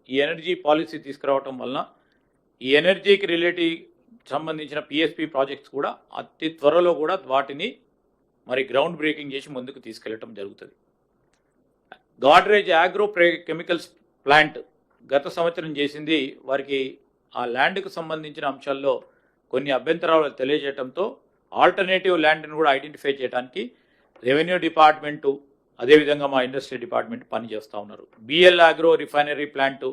[SPEAKER 2] ఈ ఎనర్జీ పాలసీ తీసుకురావటం వలన ఈ ఎనర్జీకి రిలేటివ్ సంబంధించిన పిఎస్పి ప్రాజెక్ట్స్ కూడా అతి త్వరలో కూడా వాటిని మరి గ్రౌండ్ బ్రేకింగ్ చేసి ముందుకు తీసుకెళ్లటం జరుగుతుంది. గాడ్రేజ్ ఆగ్రో కెమికల్స్ ప్లాంట్ గత సంవత్సరం చేసింది, వారికి ఆ ల్యాండ్కు సంబంధించిన అంశాల్లో కొన్ని అభ్యంతరాలు తెలియజేయడంతో ఆల్టర్నేటివ్ ల్యాండ్ని కూడా ఐడెంటిఫై చేయడానికి రెవెన్యూ డిపార్ట్మెంటు, అదేవిధంగా మా ఇండస్ట్రీ డిపార్ట్మెంట్ పనిచేస్తూ ఉన్నారు. BL agro refinery plant,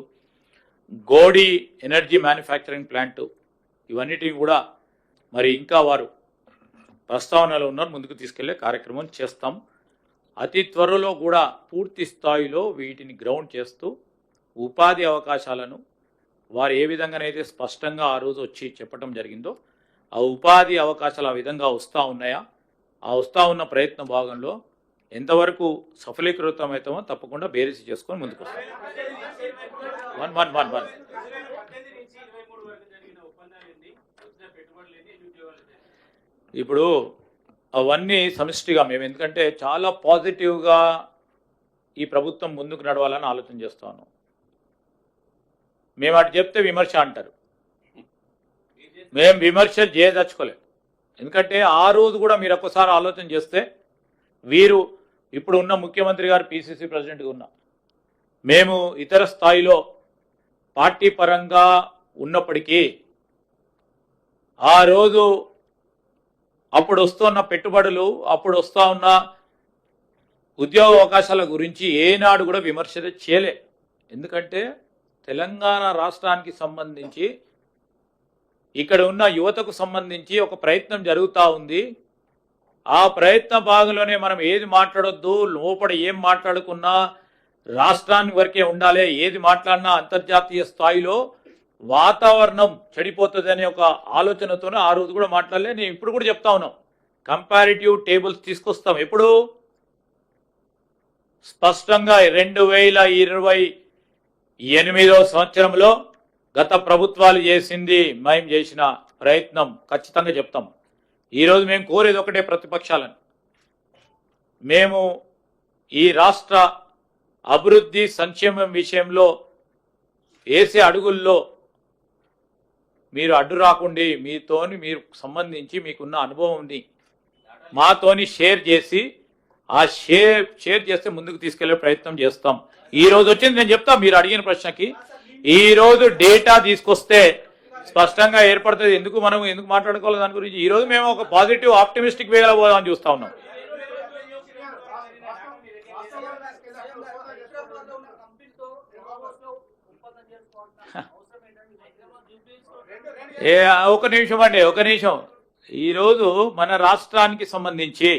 [SPEAKER 2] Godi energy manufacturing plant, ఇవన్నిటిని కూడా మరి ఇంకా వారు ప్రస్తావనలో ఉన్నారు, ముందుకు తీసుకెళ్లే కార్యక్రమం చేస్తాం. అతి త్వరలో కూడా పూర్తి స్థాయిలో వీటిని గ్రౌండ్ చేస్తూ ఉపాధి అవకాశాలను వారు ఏ విధంగానైతే స్పష్టంగా ఆ రోజు వచ్చి చెప్పడం జరిగిందో ఆ ఉపాధి అవకాశాలు ఆ విధంగా వస్తూ ఉన్నాయా, ఆ వస్తూ ఉన్న ప్రయత్న భాగంలో ఎంతవరకు సఫలీకృతమవుతామో తప్పకుండా బేరీసి చేసుకొని ముందుకు వస్తాం. ఇప్పుడు అవన్నీ సమిష్టిగా మేము, ఎందుకంటే చాలా పాజిటివ్గా ఈ ప్రభుత్వం ముందుకు నడవాలని ఆలోచన చేస్తాను. మేము అటు చెప్తే విమర్శ అంటారు, మేము విమర్శలు చేయదలుచుకోలేదు. ఎందుకంటే ఆ రోజు కూడా మీరు ఒక్కసారి ఆలోచన చేస్తే, వీరు ఇప్పుడు ఉన్న ముఖ్యమంత్రి గారు పిసిసి ప్రెసిడెంట్గా ఉన్నా, మేము ఇతర స్థాయిలో పార్టీ పరంగా ఉన్నప్పటికీ ఆ రోజు అప్పుడు వస్తున్న పెట్టుబడులు, అప్పుడు వస్తూ ఉన్న ఉద్యోగ అవకాశాల గురించి ఏనాడు కూడా విమర్శ చేయలే. ఎందుకంటే తెలంగాణ రాష్ట్రానికి సంబంధించి ఇక్కడ ఉన్న యువతకు సంబంధించి ఒక ప్రయత్నం జరుగుతూ ఉంది. ఆ ప్రయత్న భాగంలోనే మనం ఏది మాట్లాడొద్దు, లోపల ఏం మాట్లాడుకున్నా రాష్ట్రానికి వరకే ఉండాలి, ఏది మాట్లాడినా అంతర్జాతీయ స్థాయిలో వాతావరణం చెడిపోతుందనే ఒక ఆలోచనతోనే ఆ రోజు కూడా మాట్లాడలే. నేను ఇప్పుడు కూడా చెప్తా ఉన్నాం, కంపారిటివ్ టేబుల్స్ తీసుకొస్తాం. ఎప్పుడు స్పష్టంగా 2028వ సంవత్సరంలో గత ప్రభుత్వాలు చేసింది, మేము చేసిన ప్రయత్నం ఖచ్చితంగా చెప్తాం. ఈరోజు మేము కోరేది ఒకటే, ప్రతిపక్షాలను, మేము ఈ రాష్ట్ర అభివృద్ధి సంక్షేమం విషయంలో వేసే అడుగుల్లో మీరు అడ్డు రాకుండా మీతోని మీరు సంబంధించి మీకున్న అనుభవంని మాతోని షేర్ చేసి ఆ షేర్ చేస్తే ముందుకు తీసుకెళ్లే ప్రయత్నం చేస్తాం. ఈ రోజు వచ్చింది నేను చెప్తా, మీరు అడిగిన ప్రశ్నకి ఈ రోజు డేటా తీసుకొస్తే స్పష్టంగా ఏర్పడుతుంది. ఎందుకు మాట్లాడుకోవాలి దాని గురించి. ఈ రోజు మేము ఒక పాజిటివ్ ఆప్టిమిస్టిక్ వేలో పోదామని చూస్తా ఉన్నాం. ఒక నిమిషం. ఈరోజు మన రాష్ట్రానికి సంబంధించి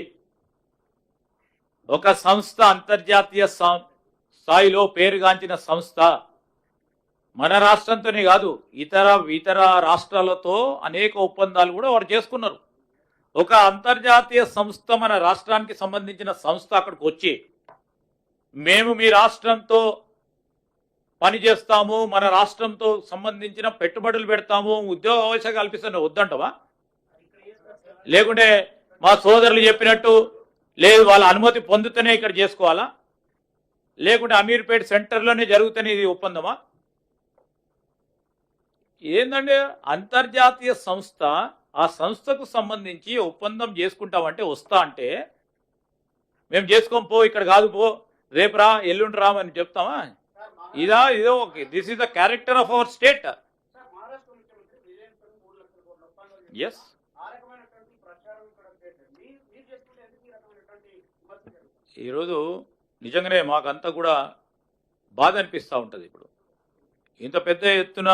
[SPEAKER 2] ఒక సంస్థ, అంతర్జాతీయ స్థాయిలో పేరుగాంచిన సంస్థ, మన రాష్ట్రంతోనే కాదు ఇతర రాష్ట్రాలతో అనేక ఒప్పందాలు కూడా వారు చేసుకున్నారు. ఒక అంతర్జాతీయ సంస్థ మన రాష్ట్రానికి సంబంధించిన సంస్థ అక్కడికి వచ్చి, మేము మీ రాష్ట్రంతో పని చేస్తాము, మన రాష్ట్రంతో సంబంధించిన పెట్టుబడులు పెడతాము, ఉద్యోగ అవకాశాలు కల్పిస్తాను వద్దంటవా? లేకుంటే మా సోదరులు చెప్పినట్టు లేదు వాళ్ళ అనుమతి పొందుతూనే ఇక్కడ చేసుకోవాలా? లేకుంటే అమీర్పేట్ సెంటర్లోనే జరుగుతూనే ఇది ఒప్పందమా? ఏందండి అంతర్జాతీయ సంస్థ, ఆ సంస్థకు సంబంధించి ఒప్పందం చేసుకుంటామంటే వస్తా అంటే మేము చేసుకోం, పో ఇక్కడ కాదు, పో రేపు రా ఎల్లుండి రా అని చెప్తామా? ఇదో okay, this is the character of our state. Yes, ఈరోజు నిజంగానే మాకంతా కూడా బాధ అనిపిస్తూ ఉంటుంది. ఇప్పుడు ఇంత పెద్ద ఎత్తున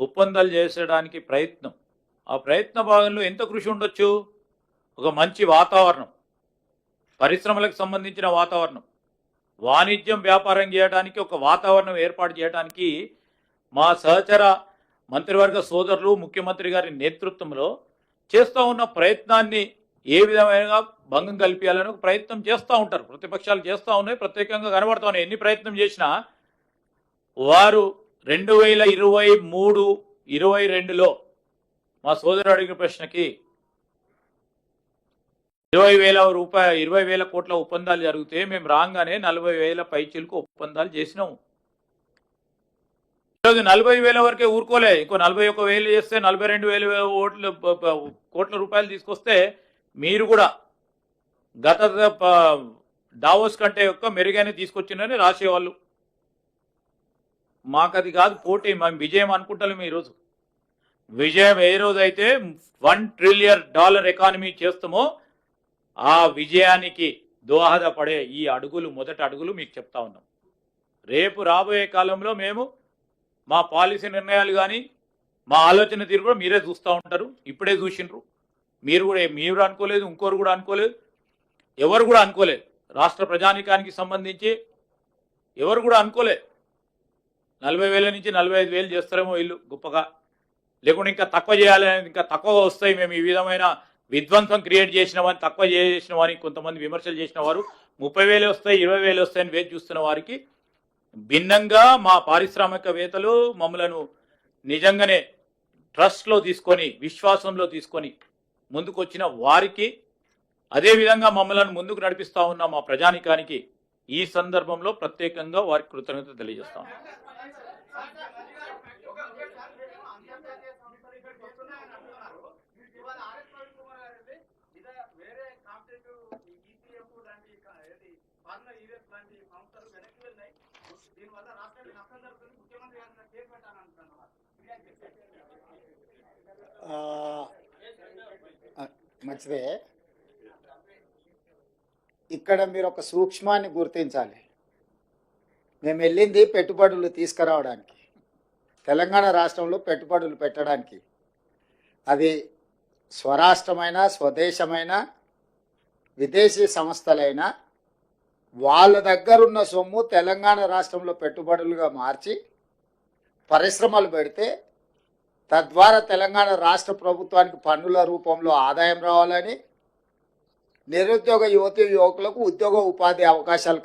[SPEAKER 2] ఒప్పందాలు చేసడానికి ప్రయత్నం, ఆ ప్రయత్న భాగంలో ఎంత కృషి ఉండొచ్చు? ఒక మంచి వాతావరణం, పరిశ్రమలకు సంబంధించిన వాతావరణం, వాణిజ్యం వ్యాపారం చేయడానికి ఒక వాతావరణం ఏర్పాటు చేయడానికి మా సహచర మంత్రివర్గ సోదరులు ముఖ్యమంత్రి గారి నేతృత్వంలో చేస్తూ ఉన్న ప్రయత్నాన్ని ఏ విధమైన భంగం కల్పించాలని ఒక ప్రయత్నం చేస్తూ ఉంటారు. ప్రతిపక్షాలు చేస్తూ ఉన్నాయి, ప్రత్యేకంగా కనబడతా ఉన్నాయి. ఎన్ని ప్రయత్నం చేసినా వారు 2023-22లో మా సోదరుడు అడిగిన ప్రశ్నకి 20,000 కోట్ల ఒప్పందాలు జరిగితే మేము రాగానే 40,000 పైచీలకు ఒప్పందాలు చేసినాము. ఈరోజు 40,000 వరకే ఊరుకోలే, ఇంకో 41,000 చేస్తే 42,000 కోట్ల రూపాయలు తీసుకొస్తే మీరు కూడా గత డావోస్ కంటే యొక్క మెరుగైన తీసుకొచ్చిందని రాసేవాళ్ళు. మాకు అది కాదు పోటీ, మేము విజయం అనుకుంటాం. ఈరోజు విజయం ఏ రోజైతే $1 ట్రిలియన్ ఎకానమీ చేస్తామో ఆ విజయానికి దోహదపడే ఈ అడుగులు, మొదటి అడుగులు మీకు చెప్తా ఉన్నాం. రేపు రాబోయే కాలంలో మేము మా పాలసీ నిర్ణయాలు కానీ మా ఆలోచన తీరు కూడా మీరే చూస్తూ ఉంటారు. ఇప్పుడే చూసిండ్రు, మీరు అనుకోలేదు, ఇంకోరు కూడా అనుకోలేదు, ఎవరు కూడా అనుకోలేదు. రాష్ట్ర ప్రజానికానికి సంబంధించి ఎవరు కూడా అనుకోలేదు 40,000 నుంచి 45,000 చేస్తారేమో వీళ్ళు గొప్పగా, లేకుంటే ఇంకా తక్కువ చేయాలని, ఇంకా తక్కువ వస్తాయి, మేము ఈ విధమైన విధ్వంసం క్రియేట్ చేసినామని, తక్కువ చేసినామని కొంతమంది విమర్శలు చేసిన వారు 30,000 వస్తాయి, 20,000 వస్తాయని వేచి చూస్తున్న వారికి భిన్నంగా మా పారిశ్రామికవేత్తలు మమ్మలను నిజంగానే ట్రస్ట్లో తీసుకొని, విశ్వాసంలో తీసుకొని ముందుకొచ్చిన వారికి, అదేవిధంగా మమ్మల్ని ముందుకు నడిపిస్తూ ఉన్న మా ప్రజానికానికి ఈ సందర్భంలో ప్రత్యేకంగా వారికి కృతజ్ఞత తెలియజేస్తాం.
[SPEAKER 1] మంచిదే. ఇక్కడ మీరు ఒక సూక్ష్మాన్ని గుర్తించాలి. మేము వెళ్ళింది పెట్టుబడులు తీసుకురావడానికి, తెలంగాణ రాష్ట్రంలో పెట్టుబడులు పెట్టడానికి. అది స్వరాష్ట్రమైన, స్వదేశమైన, విదేశీ సంస్థలైనా వాళ్ళ దగ్గరున్న సొమ్ము తెలంగాణ రాష్ట్రంలో పెట్టుబడులుగా మార్చి పరిశ్రమలు పెడితే తద్వారా తెలంగాణ రాష్ట్ర ప్రభుత్వానికి పన్నుల రూపంలో ఆదాయం రావాలని, నిరుద్యోగ యువకులకు ఉద్యోగ ఉపాధి అవకాశాలు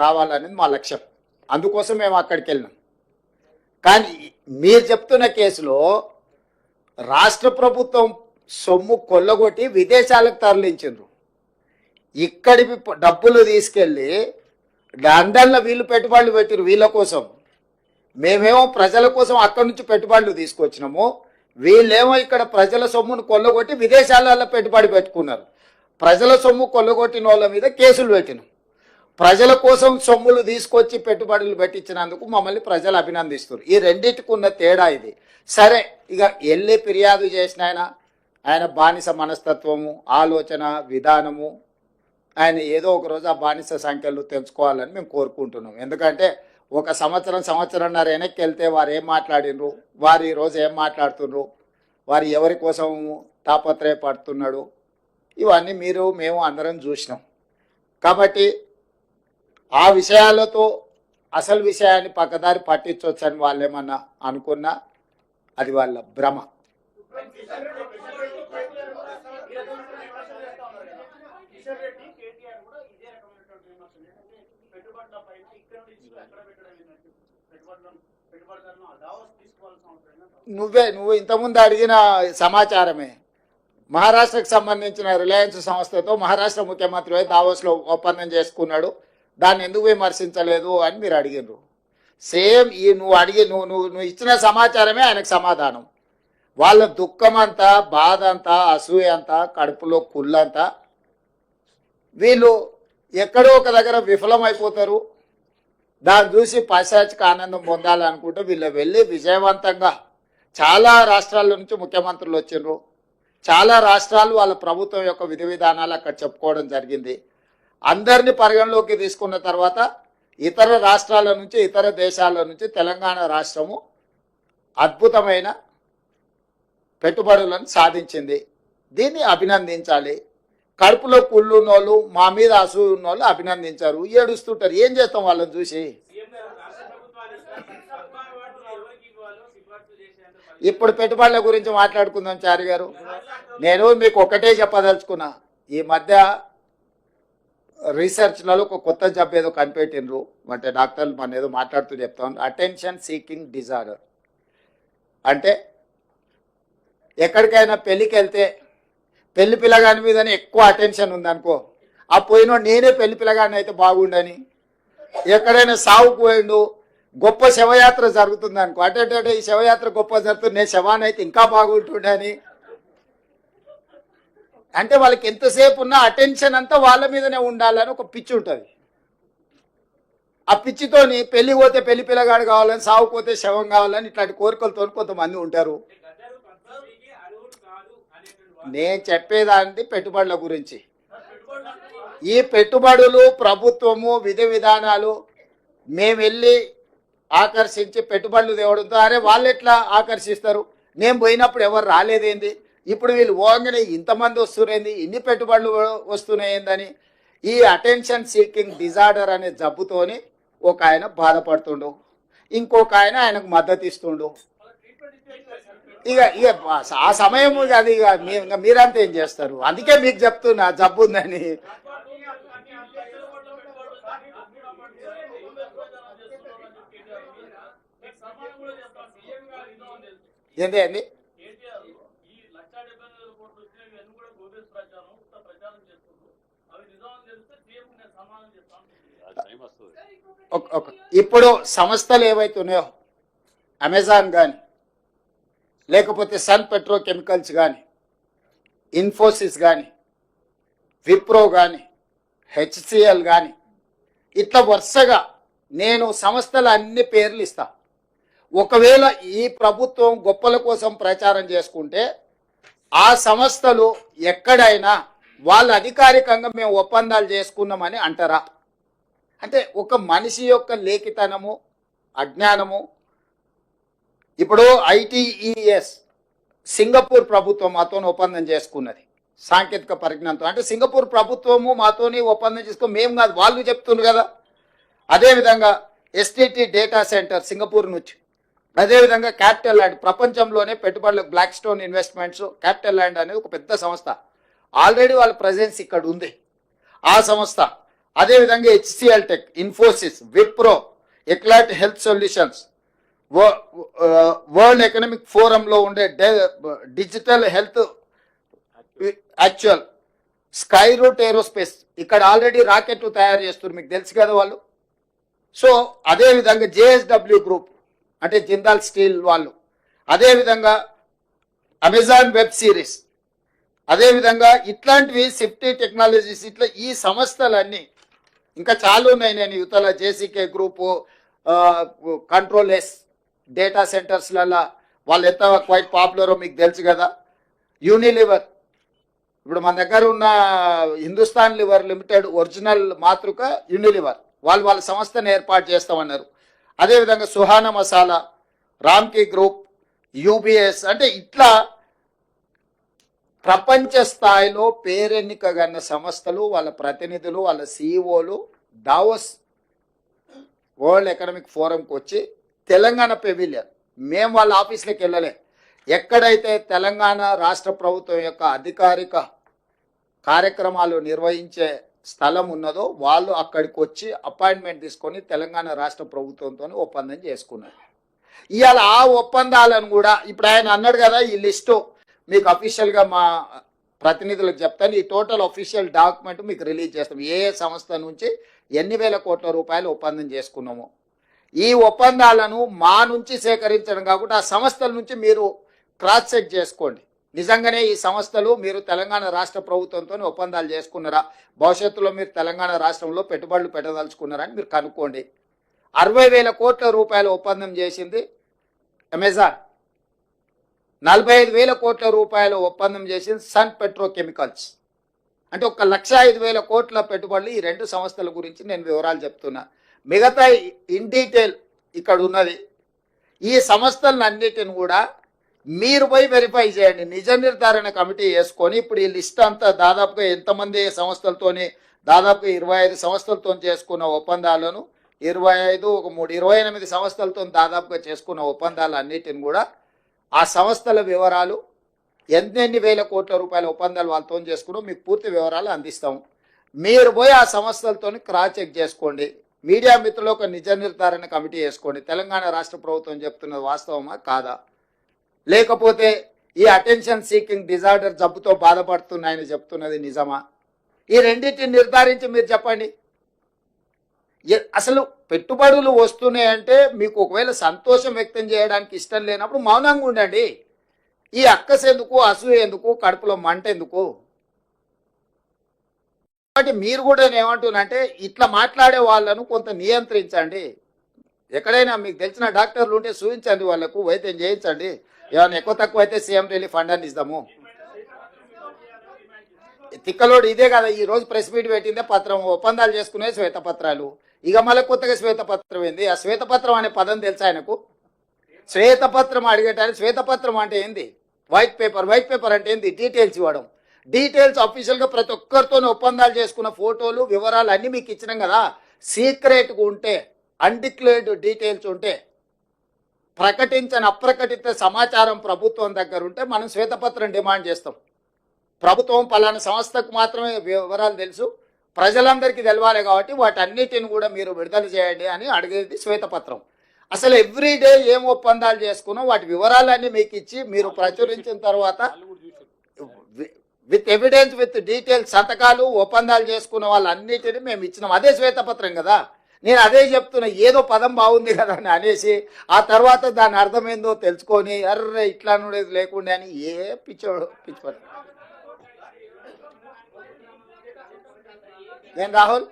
[SPEAKER 1] రావాలనేది మా లక్ష్యం. అందుకోసం మేము అక్కడికి వెళ్ళినాం. కానీ మీరు చెప్తున్న కేసులో రాష్ట్ర ప్రభుత్వం సొమ్ము కొల్లగొట్టి విదేశాలకు తరలించిండ్రు. ఇక్కడి డబ్బులు తీసుకెళ్ళి లండన్లో వీళ్ళు పెట్టుబడులు పెట్టిరు వీళ్ళ కోసం. మేమేమో ప్రజల కోసం అక్కడి నుంచి పెట్టుబడులు తీసుకొచ్చినాము, వీళ్ళేమో ఇక్కడ ప్రజల సొమ్మును కొల్లగొట్టి విదేశాలలో పెట్టుబడి పెట్టుకున్నారు. ప్రజల సొమ్ము కొల్లగొట్టిన వాళ్ళ మీద కేసులు పెట్టినాం. ప్రజల కోసం సొమ్ములు తీసుకొచ్చి పెట్టుబడులు పెట్టించినందుకు మమ్మల్ని ప్రజలు అభినందిస్తారు. ఈ రెండింటికి ఉన్న తేడా ఇది. సరే, ఇక వెళ్ళి ఫిర్యాదు చేసిన ఆయన బానిస మనస్తత్వము, ఆలోచన విధానము, ఆయన ఏదో ఒక రోజు ఆ బానిస సంఖ్యలు తెలుసుకోవాలని మేము కోరుకుంటున్నాం. ఎందుకంటే ఒక సంవత్సరంన్నర వెనక్కి వెళ్తే వారు ఏం మాట్లాడినరు, వారు ఈరోజు ఏం మాట్లాడుతున్నారు, వారు ఎవరి కోసం తాపత్రయపడుతున్నాడు, ఇవన్నీ మేము అందరం చూసినాం. కాబట్టి ఆ విషయాలతో అసలు విషయాన్ని పక్కదారి పట్టించవచ్చని వాళ్ళు ఏమన్నా అనుకున్నా అది వాళ్ళ భ్రమ. నువ్వు ఇంతకుముందు అడిగిన సమాచారమే. మహారాష్ట్రకు సంబంధించిన రిలయన్స్ సంస్థతో మహారాష్ట్ర ముఖ్యమంత్రి దావోస్లో ఒప్పందం చేసుకున్నాడు, దాన్ని ఎందుకు విమర్శించలేదు అని మీరు అడిగినారు. సేమ్ ఈ నువ్వు ఇచ్చిన సమాచారమే ఆయనకు సమాధానం. వాళ్ళ దుఃఖం అంతా, బాధ అంతా, అసూయ అంతా, కడుపులో కుళ్ళంతా, వీళ్ళు ఎక్కడో ఒక దగ్గర విఫలమైపోతారు. దాన్ని చూసి పైశాచిక ఆనందం పొందాలనుకుంటే వీళ్ళు వెళ్ళి విజయవంతంగా చాలా రాష్ట్రాల నుంచి ముఖ్యమంత్రులు వచ్చిండ్రు. చాలా రాష్ట్రాలు వాళ్ళ ప్రభుత్వం యొక్క విధి విధానాలు అక్కడ చెప్పుకోవడం జరిగింది. అందరినీ పరిగణలోకి తీసుకున్న తర్వాత ఇతర రాష్ట్రాల నుంచి, ఇతర దేశాల నుంచి తెలంగాణ రాష్ట్రము అద్భుతమైన పెట్టుబడులను సాధించింది. దీన్ని అభినందించాలి. కడుపులో కుళ్ళున్నోళ్ళు, మా మీద అసూయ ఉన్నోళ్ళు అభినందించారు, ఏడుస్తుంటారు. ఏం చేస్తాం వాళ్ళని చూసి? ఇప్పుడు పెట్టుబడుల గురించి మాట్లాడుకుందాం చారి గారు. నేను మీకు ఒకటే చెప్పదలుచుకున్నా, ఈ మధ్య రీసెర్చ్లలో ఒక కొత్త జబ్బు ఏదో కనిపెట్టిండ్రు, అంటే డాక్టర్లు మన ఏదో మాట్లాడుతూ చెప్తాను, అటెన్షన్ సీకింగ్ డిజార్డర్. అంటే ఎక్కడికైనా పెళ్ళికి వెళ్తే పెళ్లి పిల్లగాని మీదనే ఎక్కువ అటెన్షన్ ఉందనుకో, ఆ పోయినోడు నేనే పెళ్లి పిల్లగాని అయితే బాగుండని. ఎక్కడైనా సావుకు పోయిండు, గొప్ప శవయాత్ర జరుగుతుంది అనుకో, అంటే ఈ శవయాత్ర గొప్ప జరుగుతుంది, నేను శవాన్ని అయితే ఇంకా బాగుంటుండని. అంటే వాళ్ళకి ఎంతసేపు ఉన్న అటెన్షన్ అంతా వాళ్ళ మీదనే ఉండాలని ఒక పిచ్చి ఉంటుంది. ఆ పిచ్చితోని పెళ్లి పోతే పెళ్లి పిల్లగాడు కావాలని, సావుపోతే శవం కావాలని ఇట్లాంటి కోరికలతో కొంతమంది ఉంటారు. నేను చెప్పేదాన్ని పెట్టుబడుల గురించి. ఈ పెట్టుబడులు, ప్రభుత్వము, విధి విధానాలు మేము వెళ్ళి ఆకర్షించి పెట్టుబడులు తేవడంతో, అరే వాళ్ళు ఎట్లా ఆకర్షిస్తారు, నేను పోయినప్పుడు ఎవరు రాలేదేంది, ఇప్పుడు వీళ్ళు పోగానే ఇంతమంది వస్తున్నాయింది, ఇన్ని పెట్టుబడులు వస్తున్నాయిందని ఈ అటెన్షన్ సీకింగ్ డిజార్డర్ అనే జబ్బుతోని ఒక ఆయన బాధపడుతుండు, ఇంకొక ఆయన ఆయనకు మద్దతు ఇస్తుండు. ఇక ఇక ఆ సమయం అది ఇక మీరంతా ఏం చేస్తారు? అందుకే మీకు చెప్తున్నా జబ్బు ఉందని. ఏంటి అండి? ఇప్పుడు సంస్థలు ఏవైతే ఉన్నాయో, అమెజాన్ కానీ, లేకపోతే సన్ పెట్రోకెమికల్స్ కానీ, ఇన్ఫోసిస్ కానీ, విప్రో కానీ, హెచ్సిఎల్ కానీ, ఇట్లా వరుసగా నేను సంస్థల అన్ని పేర్లు ఇస్తా. ఒకవేళ ఈ ప్రభుత్వం గొప్పల కోసం ప్రచారం చేసుకుంటే ఆ సంస్థలు ఎక్కడైనా వాళ్ళు అధికారికంగా మేము ఒప్పందాలు చేసుకున్నామని అంటారా? అంటే ఒక మనిషి యొక్క లేఖితనము, అజ్ఞానము. ఇప్పుడు ఐటీఈఎస్ సింగపూర్ ప్రభుత్వం మాతో ఒప్పందం చేసుకున్నది సాంకేతిక పరిజ్ఞానంతో. అంటే సింగపూర్ ప్రభుత్వము మాతోని ఒప్పందం చేసుకుని మేము కాదు, వాళ్ళు చెప్తున్నారు కదా. అదేవిధంగా ఎస్టీటీ డేటా సెంటర్ సింగపూర్ నుంచి, అదేవిధంగా క్యాపిటల్ ల్యాండ్, ప్రపంచంలోనే పెట్టుబడులకు Blackstone investments, capital land అనేది ఒక పెద్ద సంస్థ, ఆల్రెడీ వాళ్ళ ప్రజెన్స్ ఇక్కడ ఉంది ఆ సంస్థ. అదేవిధంగా HCL tech, Infosys, Wipro, eclat health solutions, world economic ఫోరంలో ఉండే digital health actual, sky root aerospace, ఇక్కడ ఆల్రెడీ రాకెట్లు తయారు చేస్తున్నారు, మీకు తెలుసు కదా వాళ్ళు. సో అదేవిధంగా జేఎస్డబ్ల్యూ గ్రూప్ అంటే జిందాల్ స్టీల్ వాళ్ళు, అదేవిధంగా అమెజాన్ వెబ్ సిరీస్, అదేవిధంగా ఇట్లాంటివి సిఫ్టీ టెక్నాలజీస్, ఇట్లా ఈ సంస్థలన్నీ ఇంకా చాలా ఉన్నాయి. నేను యువతల జేసీకే గ్రూపు, కంట్రోల్ ఎస్ డేటా సెంటర్స్లలో వాళ్ళు ఎంత క్వైట్ పాపులరో మీకు తెలుసు కదా. యూనిలివర్, ఇప్పుడు మన దగ్గర ఉన్న హిందుస్థాన్ లివర్ లిమిటెడ్ ఒరిజినల్ మాతృక యూనిలివర్, వాళ్ళ సంస్థను ఏర్పాటు చేస్తామన్నారు. అదేవిధంగా సుహానా మసాలా, రామ్కీ గ్రూప్, యూబీఎస్, అంటే ఇట్లా ప్రపంచ స్థాయిలో పేరెన్నికగన్న సంస్థలు, వాళ్ళ ప్రతినిధులు, వాళ్ళ సిఇఓలు దావోస్ వరల్డ్ ఎకనామిక్ ఫోరంకి వచ్చి తెలంగాణ పెవిలియన్, మేము వాళ్ళ ఆఫీస్లోకి వెళ్ళలే, ఎక్కడైతే తెలంగాణ రాష్ట్ర ప్రభుత్వం యొక్క అధికారిక కార్యక్రమాలు నిర్వహించే స్థలం ఉన్నదో వాళ్ళు అక్కడికి వచ్చి అపాయింట్మెంట్ తీసుకొని తెలంగాణ రాష్ట్ర ప్రభుత్వంతో ఒప్పందం చేసుకున్నారు. ఇవాళ ఆ ఒప్పందాలను కూడా ఇప్పుడు ఆయన అన్నాడు కదా, ఈ లిస్టు మీకు అఫీషియల్గా మా ప్రతినిధులకు చెప్తాను, ఈ టోటల్ అఫీషియల్ డాక్యుమెంట్ మీకు రిలీజ్ చేస్తాం. ఏ సంస్థ నుంచి ఎన్ని వేల కోట్ల రూపాయలు ఒప్పందం చేసుకున్నామో ఈ ఒప్పందాలను మా నుంచి సేకరించడం కాకుండా ఆ సంస్థల నుంచి మీరు క్రాస్ చెక్ చేసుకోండి. నిజంగానే ఈ సంస్థలు మీరు తెలంగాణ రాష్ట్ర ప్రభుత్వంతో ఒప్పందాలు చేసుకున్నారా, భవిష్యత్తులో మీరు తెలంగాణ రాష్ట్రంలో పెట్టుబడులు పెట్టదలుచుకున్నారా అని మీరు కనుక్కోండి. 60,000 కోట్ల రూపాయల ఒప్పందం చేసింది అమెజాన్, 45,000 కోట్ల రూపాయల ఒప్పందం చేసింది సన్ పెట్రోకెమికల్స్. అంటే 1,05,000 కోట్ల పెట్టుబడులు ఈ రెండు సంస్థల గురించి నేను వివరాలు చెప్తున్నా. మిగతా ఇన్ డీటెయిల్ ఇక్కడ ఉన్నది. ఈ సంస్థలన్నిటిని కూడా మీరు పోయి వెరిఫై చేయండి. నిజ నిర్ధారణ కమిటీ వేసుకొని ఇప్పుడు ఈ లిస్ట్ అంతా దాదాపుగా ఎంతమంది సంస్థలతోని, దాదాపుగా 25 సంస్థలతో చేసుకున్న ఒప్పందాలను, 25 ఒక 3 28 సంస్థలతో దాదాపుగా చేసుకున్న ఒప్పందాలు అన్నిటిని కూడా ఆ సంస్థల వివరాలు, ఎన్ని వేల కోట్ల రూపాయల ఒప్పందాలు వాళ్ళతో చేసుకున్నాం మీకు పూర్తి వివరాలు అందిస్తాం. మీరు పోయి ఆ సంస్థలతో క్రాస్ చెక్ చేసుకోండి. మీడియా మిత్రులు ఒక నిజ నిర్ధారణ కమిటీ వేసుకోండి. తెలంగాణ రాష్ట్ర ప్రభుత్వం చెప్తున్నది వాస్తవమా కాదా, లేకపోతే ఈ అటెన్షన్ సీకింగ్ డిజార్డర్ జబ్బుతో బాధపడుతున్నాయని చెప్తున్నది నిజమా, ఈ రెండింటిని నిర్ధారించి మీరు చెప్పండి. అసలు పెట్టుబడులు వస్తున్నాయంటే మీకు ఒకవేళ సంతోషం వ్యక్తం చేయడానికి ఇష్టం లేనప్పుడు మౌనంగా ఉండండి. ఈ అక్కసు ఎందుకు, అసూయ ఎందుకు, కడుపులో మంట ఎందుకు? కాబట్టి మీరు కూడా ఏమంటున్నానంటే ఇట్లా మాట్లాడే వాళ్ళను కొంత నియంత్రించండి. ఎక్కడైనా మీకు తెలిసిన డాక్టర్లు ఉంటే చూపించండి, వాళ్ళకు వైద్యం చేయించండి. ఏమైనా ఎక్కువ తక్కువ అయితే సీఎం రిలీఫ్ ఫండ్ అని ఇద్దాము. తిక్కలోడు ఇదే కదా ఈ రోజు ప్రెస్ మీట్ పెట్టిందే పత్రం, ఒప్పందాలు చేసుకునే శ్వేతపత్రాలు. ఇక మళ్ళీ కొత్తగా శ్వేతపత్రం ఏంది? ఆ శ్వేతపత్రం అనే పదం తెలుసా ఆయనకు? శ్వేతపత్రం అడిగేటానికి శ్వేతపత్రం అంటే ఏంది? White paper. వైట్ పేపర్ అంటే ఏంది? డీటెయిల్స్ ఇవ్వడం. డీటెయిల్స్ అఫీషియల్గా ప్రతి ఒక్కరితో ఒప్పందాలు చేసుకున్న ఫోటోలు వివరాలు అన్నీ మీకు ఇచ్చినాం కదా. సీక్రెట్గా ఉంటే, అన్డిక్లేర్డ్ డీటెయిల్స్ ఉంటే, ప్రకటించని అప్రకటిత సమాచారం ప్రభుత్వం దగ్గర ఉంటే మనం శ్వేతపత్రం డిమాండ్ చేస్తాం. ప్రభుత్వం పలానా సంస్థకు మాత్రమే వివరాలు తెలుసు, ప్రజలందరికీ తెలవాలి కాబట్టి వాటన్నిటిని కూడా మీరు విడుదల చేయండి అని అడిగేది శ్వేతపత్రం. అసలు ఎవ్రీడే ఏం ఒప్పందాలు చేసుకున్నాం వాటి వివరాలన్నీ మీకు ఇచ్చి మీరు ప్రచురించిన తర్వాత విత్ ఎవిడెన్స్ విత్ డీటెయిల్స్ సంతకాలు ఒప్పందాలు చేసుకున్న వాళ్ళన్నిటిని మేము ఇచ్చినాం. అదే శ్వేతపత్రం కదా. నేను అదే చెప్తున్నా, ఏదో పదం బాగుంది కదా అని అనేసి ఆ తర్వాత దాని అర్థమైందో తెలుసుకొని అర్రే ఇట్లా అనేది లేకుండా అని ఏ పిచ్చోడు పిచ్చిపడు. ఏం రాహుల్?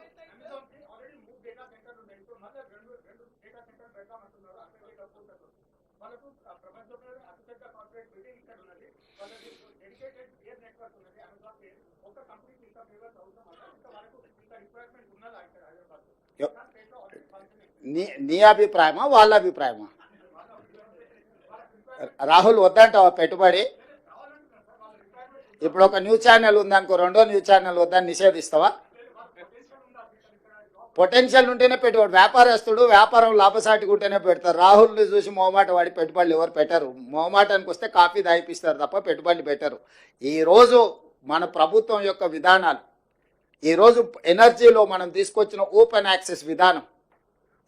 [SPEAKER 1] నీ అభిప్రాయమా వాళ్ళ అభిప్రాయమా? రాహుల్ వద్దంటావా పెట్టుబడి? ఇప్పుడు ఒక న్యూస్ ఛానల్ ఉందనుకో, రెండో న్యూస్ ఛానల్ వద్దని నిషేధిస్తావా? పొటెన్షియల్ ఉంటేనే పెట్టుబడి. వ్యాపారస్తుడు వ్యాపారం లాభసాటిగా ఉంటేనే పెడతారు. రాహుల్ని చూసి మొహమాట వాడి పెట్టుబడులు ఎవరు పెట్టరు. మొహమాటానికి వస్తే కాఫీ దాయిపిస్తారు తప్ప పెట్టుబడులు పెట్టరు. ఈరోజు మన ప్రభుత్వం యొక్క విధానాలు, ఈరోజు ఎనర్జీలో మనం తీసుకొచ్చిన ఓపెన్ యాక్సెస్ విధానం,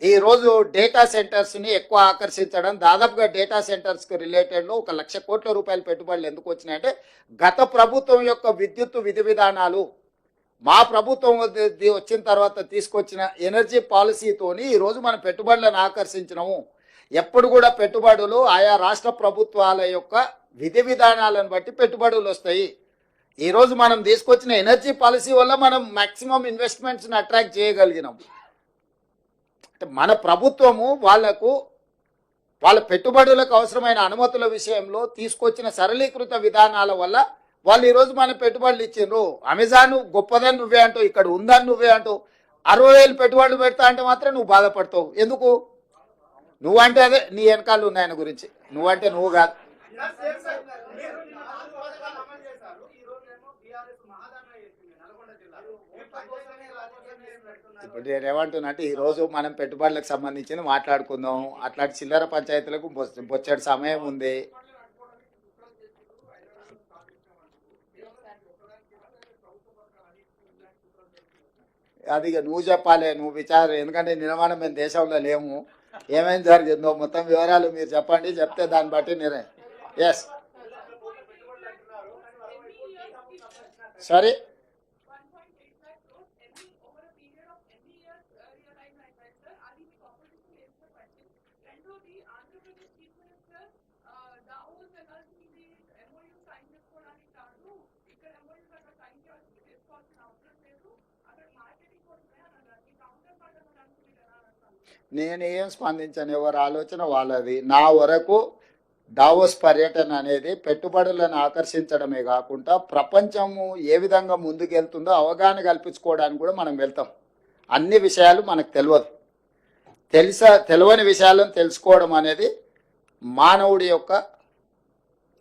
[SPEAKER 1] ఈరోజు డేటా సెంటర్స్ని ఎక్కువ ఆకర్షించడం, దాదాపుగా డేటా సెంటర్స్కి రిలేటెడ్లో 1,00,000 కోట్ల రూపాయల పెట్టుబడులు ఎందుకు వచ్చినాయంటే గత ప్రభుత్వం యొక్క విద్యుత్ విధి విధానాలు, మా ప్రభుత్వం వచ్చిన తర్వాత తీసుకొచ్చిన ఎనర్జీ పాలసీతోని ఈరోజు మనం పెట్టుబడులను ఆకర్షించినాము. ఎప్పుడు కూడా పెట్టుబడులు ఆయా రాష్ట్ర ప్రభుత్వాల యొక్క విధి విధానాలను బట్టి పెట్టుబడులు వస్తాయి. ఈరోజు మనం తీసుకొచ్చిన ఎనర్జీ పాలసీ వల్ల మనం మ్యాక్సిమం ఇన్వెస్ట్మెంట్స్ని అట్రాక్ట్ చేయగలిగినాం. అంటే మన ప్రభుత్వము వాళ్ళ పెట్టుబడులకు అవసరమైన అనుమతుల విషయంలో తీసుకొచ్చిన సరళీకృత విధానాల వల్ల వాళ్ళు ఈరోజు మన పెట్టుబడులు ఇచ్చిండ్రు. అమెజాన్ గొప్పదని నువ్వే అంటావు, ఇక్కడ ఉందని నువ్వే అంటావు. 60,000 పెట్టుబడులు పెడతా అంటే మాత్రం నువ్వు బాధపడతావు. ఎందుకు? నువ్వంటే అదే నీ వెనకాల ఉన్నాయి ఆయన గురించి, నువ్వంటే నువ్వు కాదు. ఇప్పుడు నేను ఏమంటున్నా అంటే ఈరోజు మనం పెట్టుబడులకు సంబంధించి మాట్లాడుకుందాం. అట్లాంటి చిల్లర పంచాయతీలకు బొచ్చడి సమయం ఉంది. అది ఇక నువ్వు చెప్పాలి, నువ్వు విచారం. ఎందుకంటే నిర్మాణం మేము దేశంలో లేము. ఏమేం జరిగిందో మొత్తం వివరాలు మీరు చెప్పండి, చెప్తే దాన్ని బట్టి నిర్ణయం. ఎస్ సరే. నేను ఏం స్పందించాను, ఎవరి ఆలోచన వాళ్ళది. నా వరకు డావోస్ పర్యటన అనేది పెట్టుబడులను ఆకర్షించడమే కాకుండా ప్రపంచము ఏ విధంగా ముందుకెళ్తుందో అవగాహన కల్పించుకోవడానికి కూడా మనం వెళ్తాం. అన్ని విషయాలు మనకు తెలియని విషయాలను తెలుసుకోవడం అనేది మానవుడి యొక్క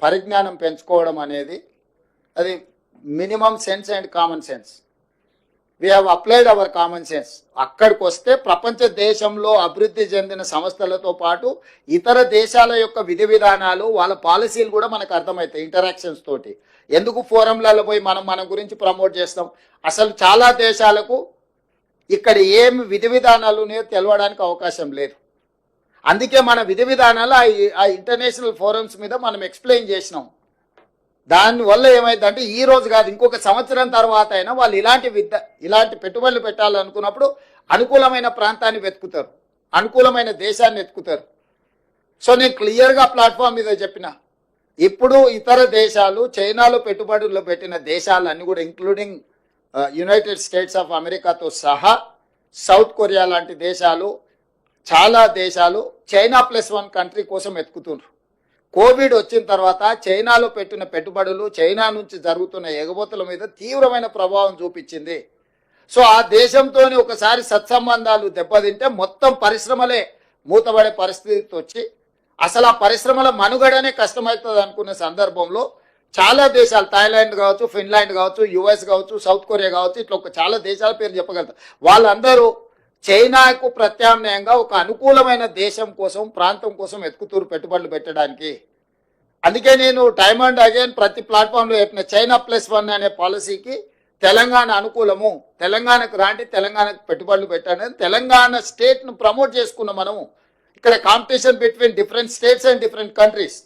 [SPEAKER 1] పరిజ్ఞానం పెంచుకోవడం అనేది అది minimum sense and common sense. We have applied our common sense. అక్కడికి వస్తే ప్రపంచ దేశంలో అభివృద్ధి చెందిన సంస్థలతో పాటు ఇతర దేశాల యొక్క విధి విధానాలు, వాళ్ళ పాలసీలు కూడా మనకు అర్థమవుతాయి ఇంటరాక్షన్స్ తోటి. ఎందుకు ఫోరంలలో పోయి మన గురించి ప్రమోట్ చేస్తాం? అసలు చాలా దేశాలకు ఇక్కడ ఏమి విధి విధానాలు ఉన్నాయో తెలవడానికి అవకాశం లేదు. అందుకే మన విధి విధానాలు ఆ ఇంటర్నేషనల్ ఫోరమ్స్ మీద మనం ఎక్స్ప్లెయిన్ చేసినాం. దానివల్ల ఏమైందంటే ఈ రోజు కాదు, ఇంకొక సంవత్సరం తర్వాత అయినా వాళ్ళు ఇలాంటి పెట్టుబడులు పెట్టాలనుకున్నప్పుడు అనుకూలమైన ప్రాంతాన్ని వెతుకుతారు, అనుకూలమైన దేశాన్ని వెతుకుతారు. సో నేను క్లియర్గా ప్లాట్ఫామ్ మీద చెప్పిన, ఇప్పుడు ఇతర దేశాలు చైనాలో పెట్టుబడులు పెట్టిన దేశాలన్నీ కూడా ఇంక్లూడింగ్ యునైటెడ్ స్టేట్స్ ఆఫ్ అమెరికాతో సహా సౌత్ కొరియా లాంటి దేశాలు, చాలా దేశాలు చైనా +1 కంట్రీ కోసం వెతుకుతున్నారు. కోవిడ్ వచ్చిన తర్వాత చైనాలో పెట్టిన పెట్టుబడులు చైనా నుంచి జరుగుతున్న ఎగబోతుల మీద తీవ్రమైన ప్రభావం చూపించింది. సో ఆ దేశంతో ఒకసారి సత్సంబంధాలు దెబ్బతింటే మొత్తం పరిశ్రమలే మూతబడే పరిస్థితి వచ్చి అసలు ఆ పరిశ్రమల మనుగడనే కష్టమవుతుంది అనుకున్న సందర్భంలో చాలా దేశాలు, థాయిలాండ్ కావచ్చు, ఫిన్లాండ్ కావచ్చు, యుఎస్ కావచ్చు, సౌత్ కొరియా కావచ్చు, ఇట్లా చాలా దేశాల పేరు చెప్పగలుగుతారు. వాళ్ళందరూ చైనాకు ప్రత్యామ్నాయంగా ఒక అనుకూలమైన దేశం కోసం, ప్రాంతం కోసం వెతుకుతూరు పెట్టుబడులు పెట్టడానికి. అందుకే నేను టైమ్ అండ్ అగైన్ ప్రతి ప్లాట్ఫామ్లో చెప్పిన చైనా +1 అనే పాలసీకి తెలంగాణ అనుకూలము, తెలంగాణకు రాండి, తెలంగాణకు పెట్టుబడులు పెట్టండి. తెలంగాణ స్టేట్ను ప్రమోట్ చేసుకున్నాం మనము. ఇక్కడ competition between different states and different countries.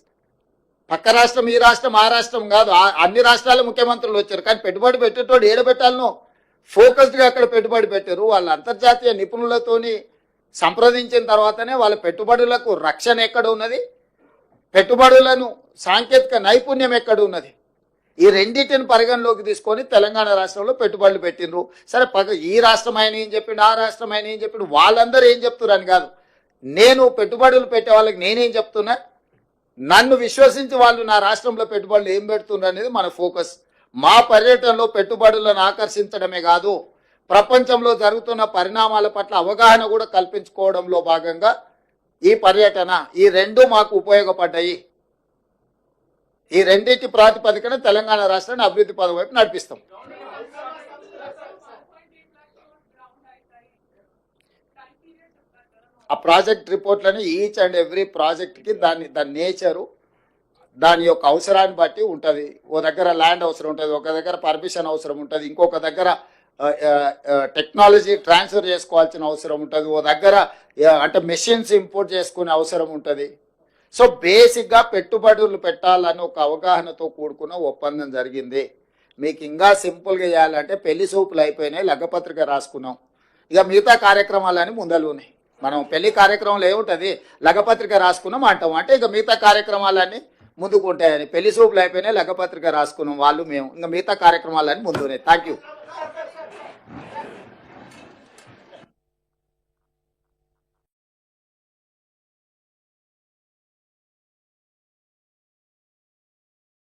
[SPEAKER 1] పక్క రాష్ట్రం, ఈ రాష్ట్రం, ఆ రాష్ట్రం కాదు, అన్ని రాష్ట్రాల ముఖ్యమంత్రులు వచ్చారు. కానీ పెట్టుబడి పెట్టేటోడు ఏడబెట్టాలను ఫోకస్డ్గా అక్కడ పెట్టుబడి పెట్టారు. వాళ్ళ అంతర్జాతీయ నిపుణులతోని సంప్రదించిన తర్వాతనే వాళ్ళ పెట్టుబడులకు రక్షణ ఎక్కడ ఉన్నది, పెట్టుబడులను సాంకేతిక నైపుణ్యం ఎక్కడ ఉన్నది, ఈ రెండింటిని పరిగణలోకి తీసుకొని తెలంగాణ రాష్ట్రంలో పెట్టుబడులు పెట్టినరు. సరే ఈ రాష్ట్రం ఆయన ఏం చెప్పిండు, ఆ రాష్ట్రం ఆయన ఏం చెప్పిండు, వాళ్ళందరూ ఏం చెప్తున్నారు అని కాదు. నేను పెట్టుబడులు పెట్టే వాళ్ళకి నేనేం చెప్తున్నా, నన్ను విశ్వసించి వాళ్ళు నా రాష్ట్రంలో పెట్టుబడులు ఏం పెడుతున్నారు అనేది మన ఫోకస్. మా పర్యటనలో పెట్టుబడులను ఆకర్షించడమే కాదు, ప్రపంచంలో జరుగుతున్న పరిణామాల పట్ల అవగాహన కూడా కల్పించుకోవడంలో భాగంగా ఈ పర్యటన, ఈ రెండు మాకు ఉపయోగపడ్డాయి. ఈ రెండింటి ప్రాతిపదికన తెలంగాణ రాష్ట్రాన్ని అభివృద్ధి పదం వైపు నడిపిస్తాం. ఆ ప్రాజెక్ట్ రిపోర్ట్లని ఈచ్ అండ్ ఎవ్రీ ప్రాజెక్ట్కి దాని నేచరు, దాని యొక్క అవసరాన్ని బట్టి ఉంటుంది. ఓ దగ్గర ల్యాండ్ అవసరం ఉంటుంది, ఒక దగ్గర పర్మిషన్ అవసరం ఉంటుంది, ఇంకొక దగ్గర టెక్నాలజీ ట్రాన్స్ఫర్ చేసుకోవాల్సిన అవసరం ఉంటుంది, ఓ దగ్గర అంటే మెషిన్స్ ఇంపోర్ట్ చేసుకునే అవసరం ఉంటుంది. సో బేసిక్గా పెట్టుబడులు పెట్టాలని ఒక అవగాహనతో కూడుకున్న ఒప్పందం జరిగింది. మీకు ఇంకా సింపుల్గా చేయాలంటే పెళ్లి సూపులు అయిపోయినాయి, లగ్గపత్రిక రాసుకున్నాం, ఇక మిగతా కార్యక్రమాలని ముందలు ఉన్నాయి. మనం పెళ్లి కార్యక్రమంలో ఏముంటుంది, లగ్గపత్రిక రాసుకున్నాం అంటాం, అంటే ఇక మిగతా కార్యక్రమాలన్నీ ముందుకు ఉంటాయని. పెళ్లి సూపులు అయిపోయినాయి, లగ్గపత్రిక రాసుకున్నాం వాళ్ళు మేము, ఇంకా మిగతా కార్యక్రమాలన్నీ ముందున్నాయి. Thank you.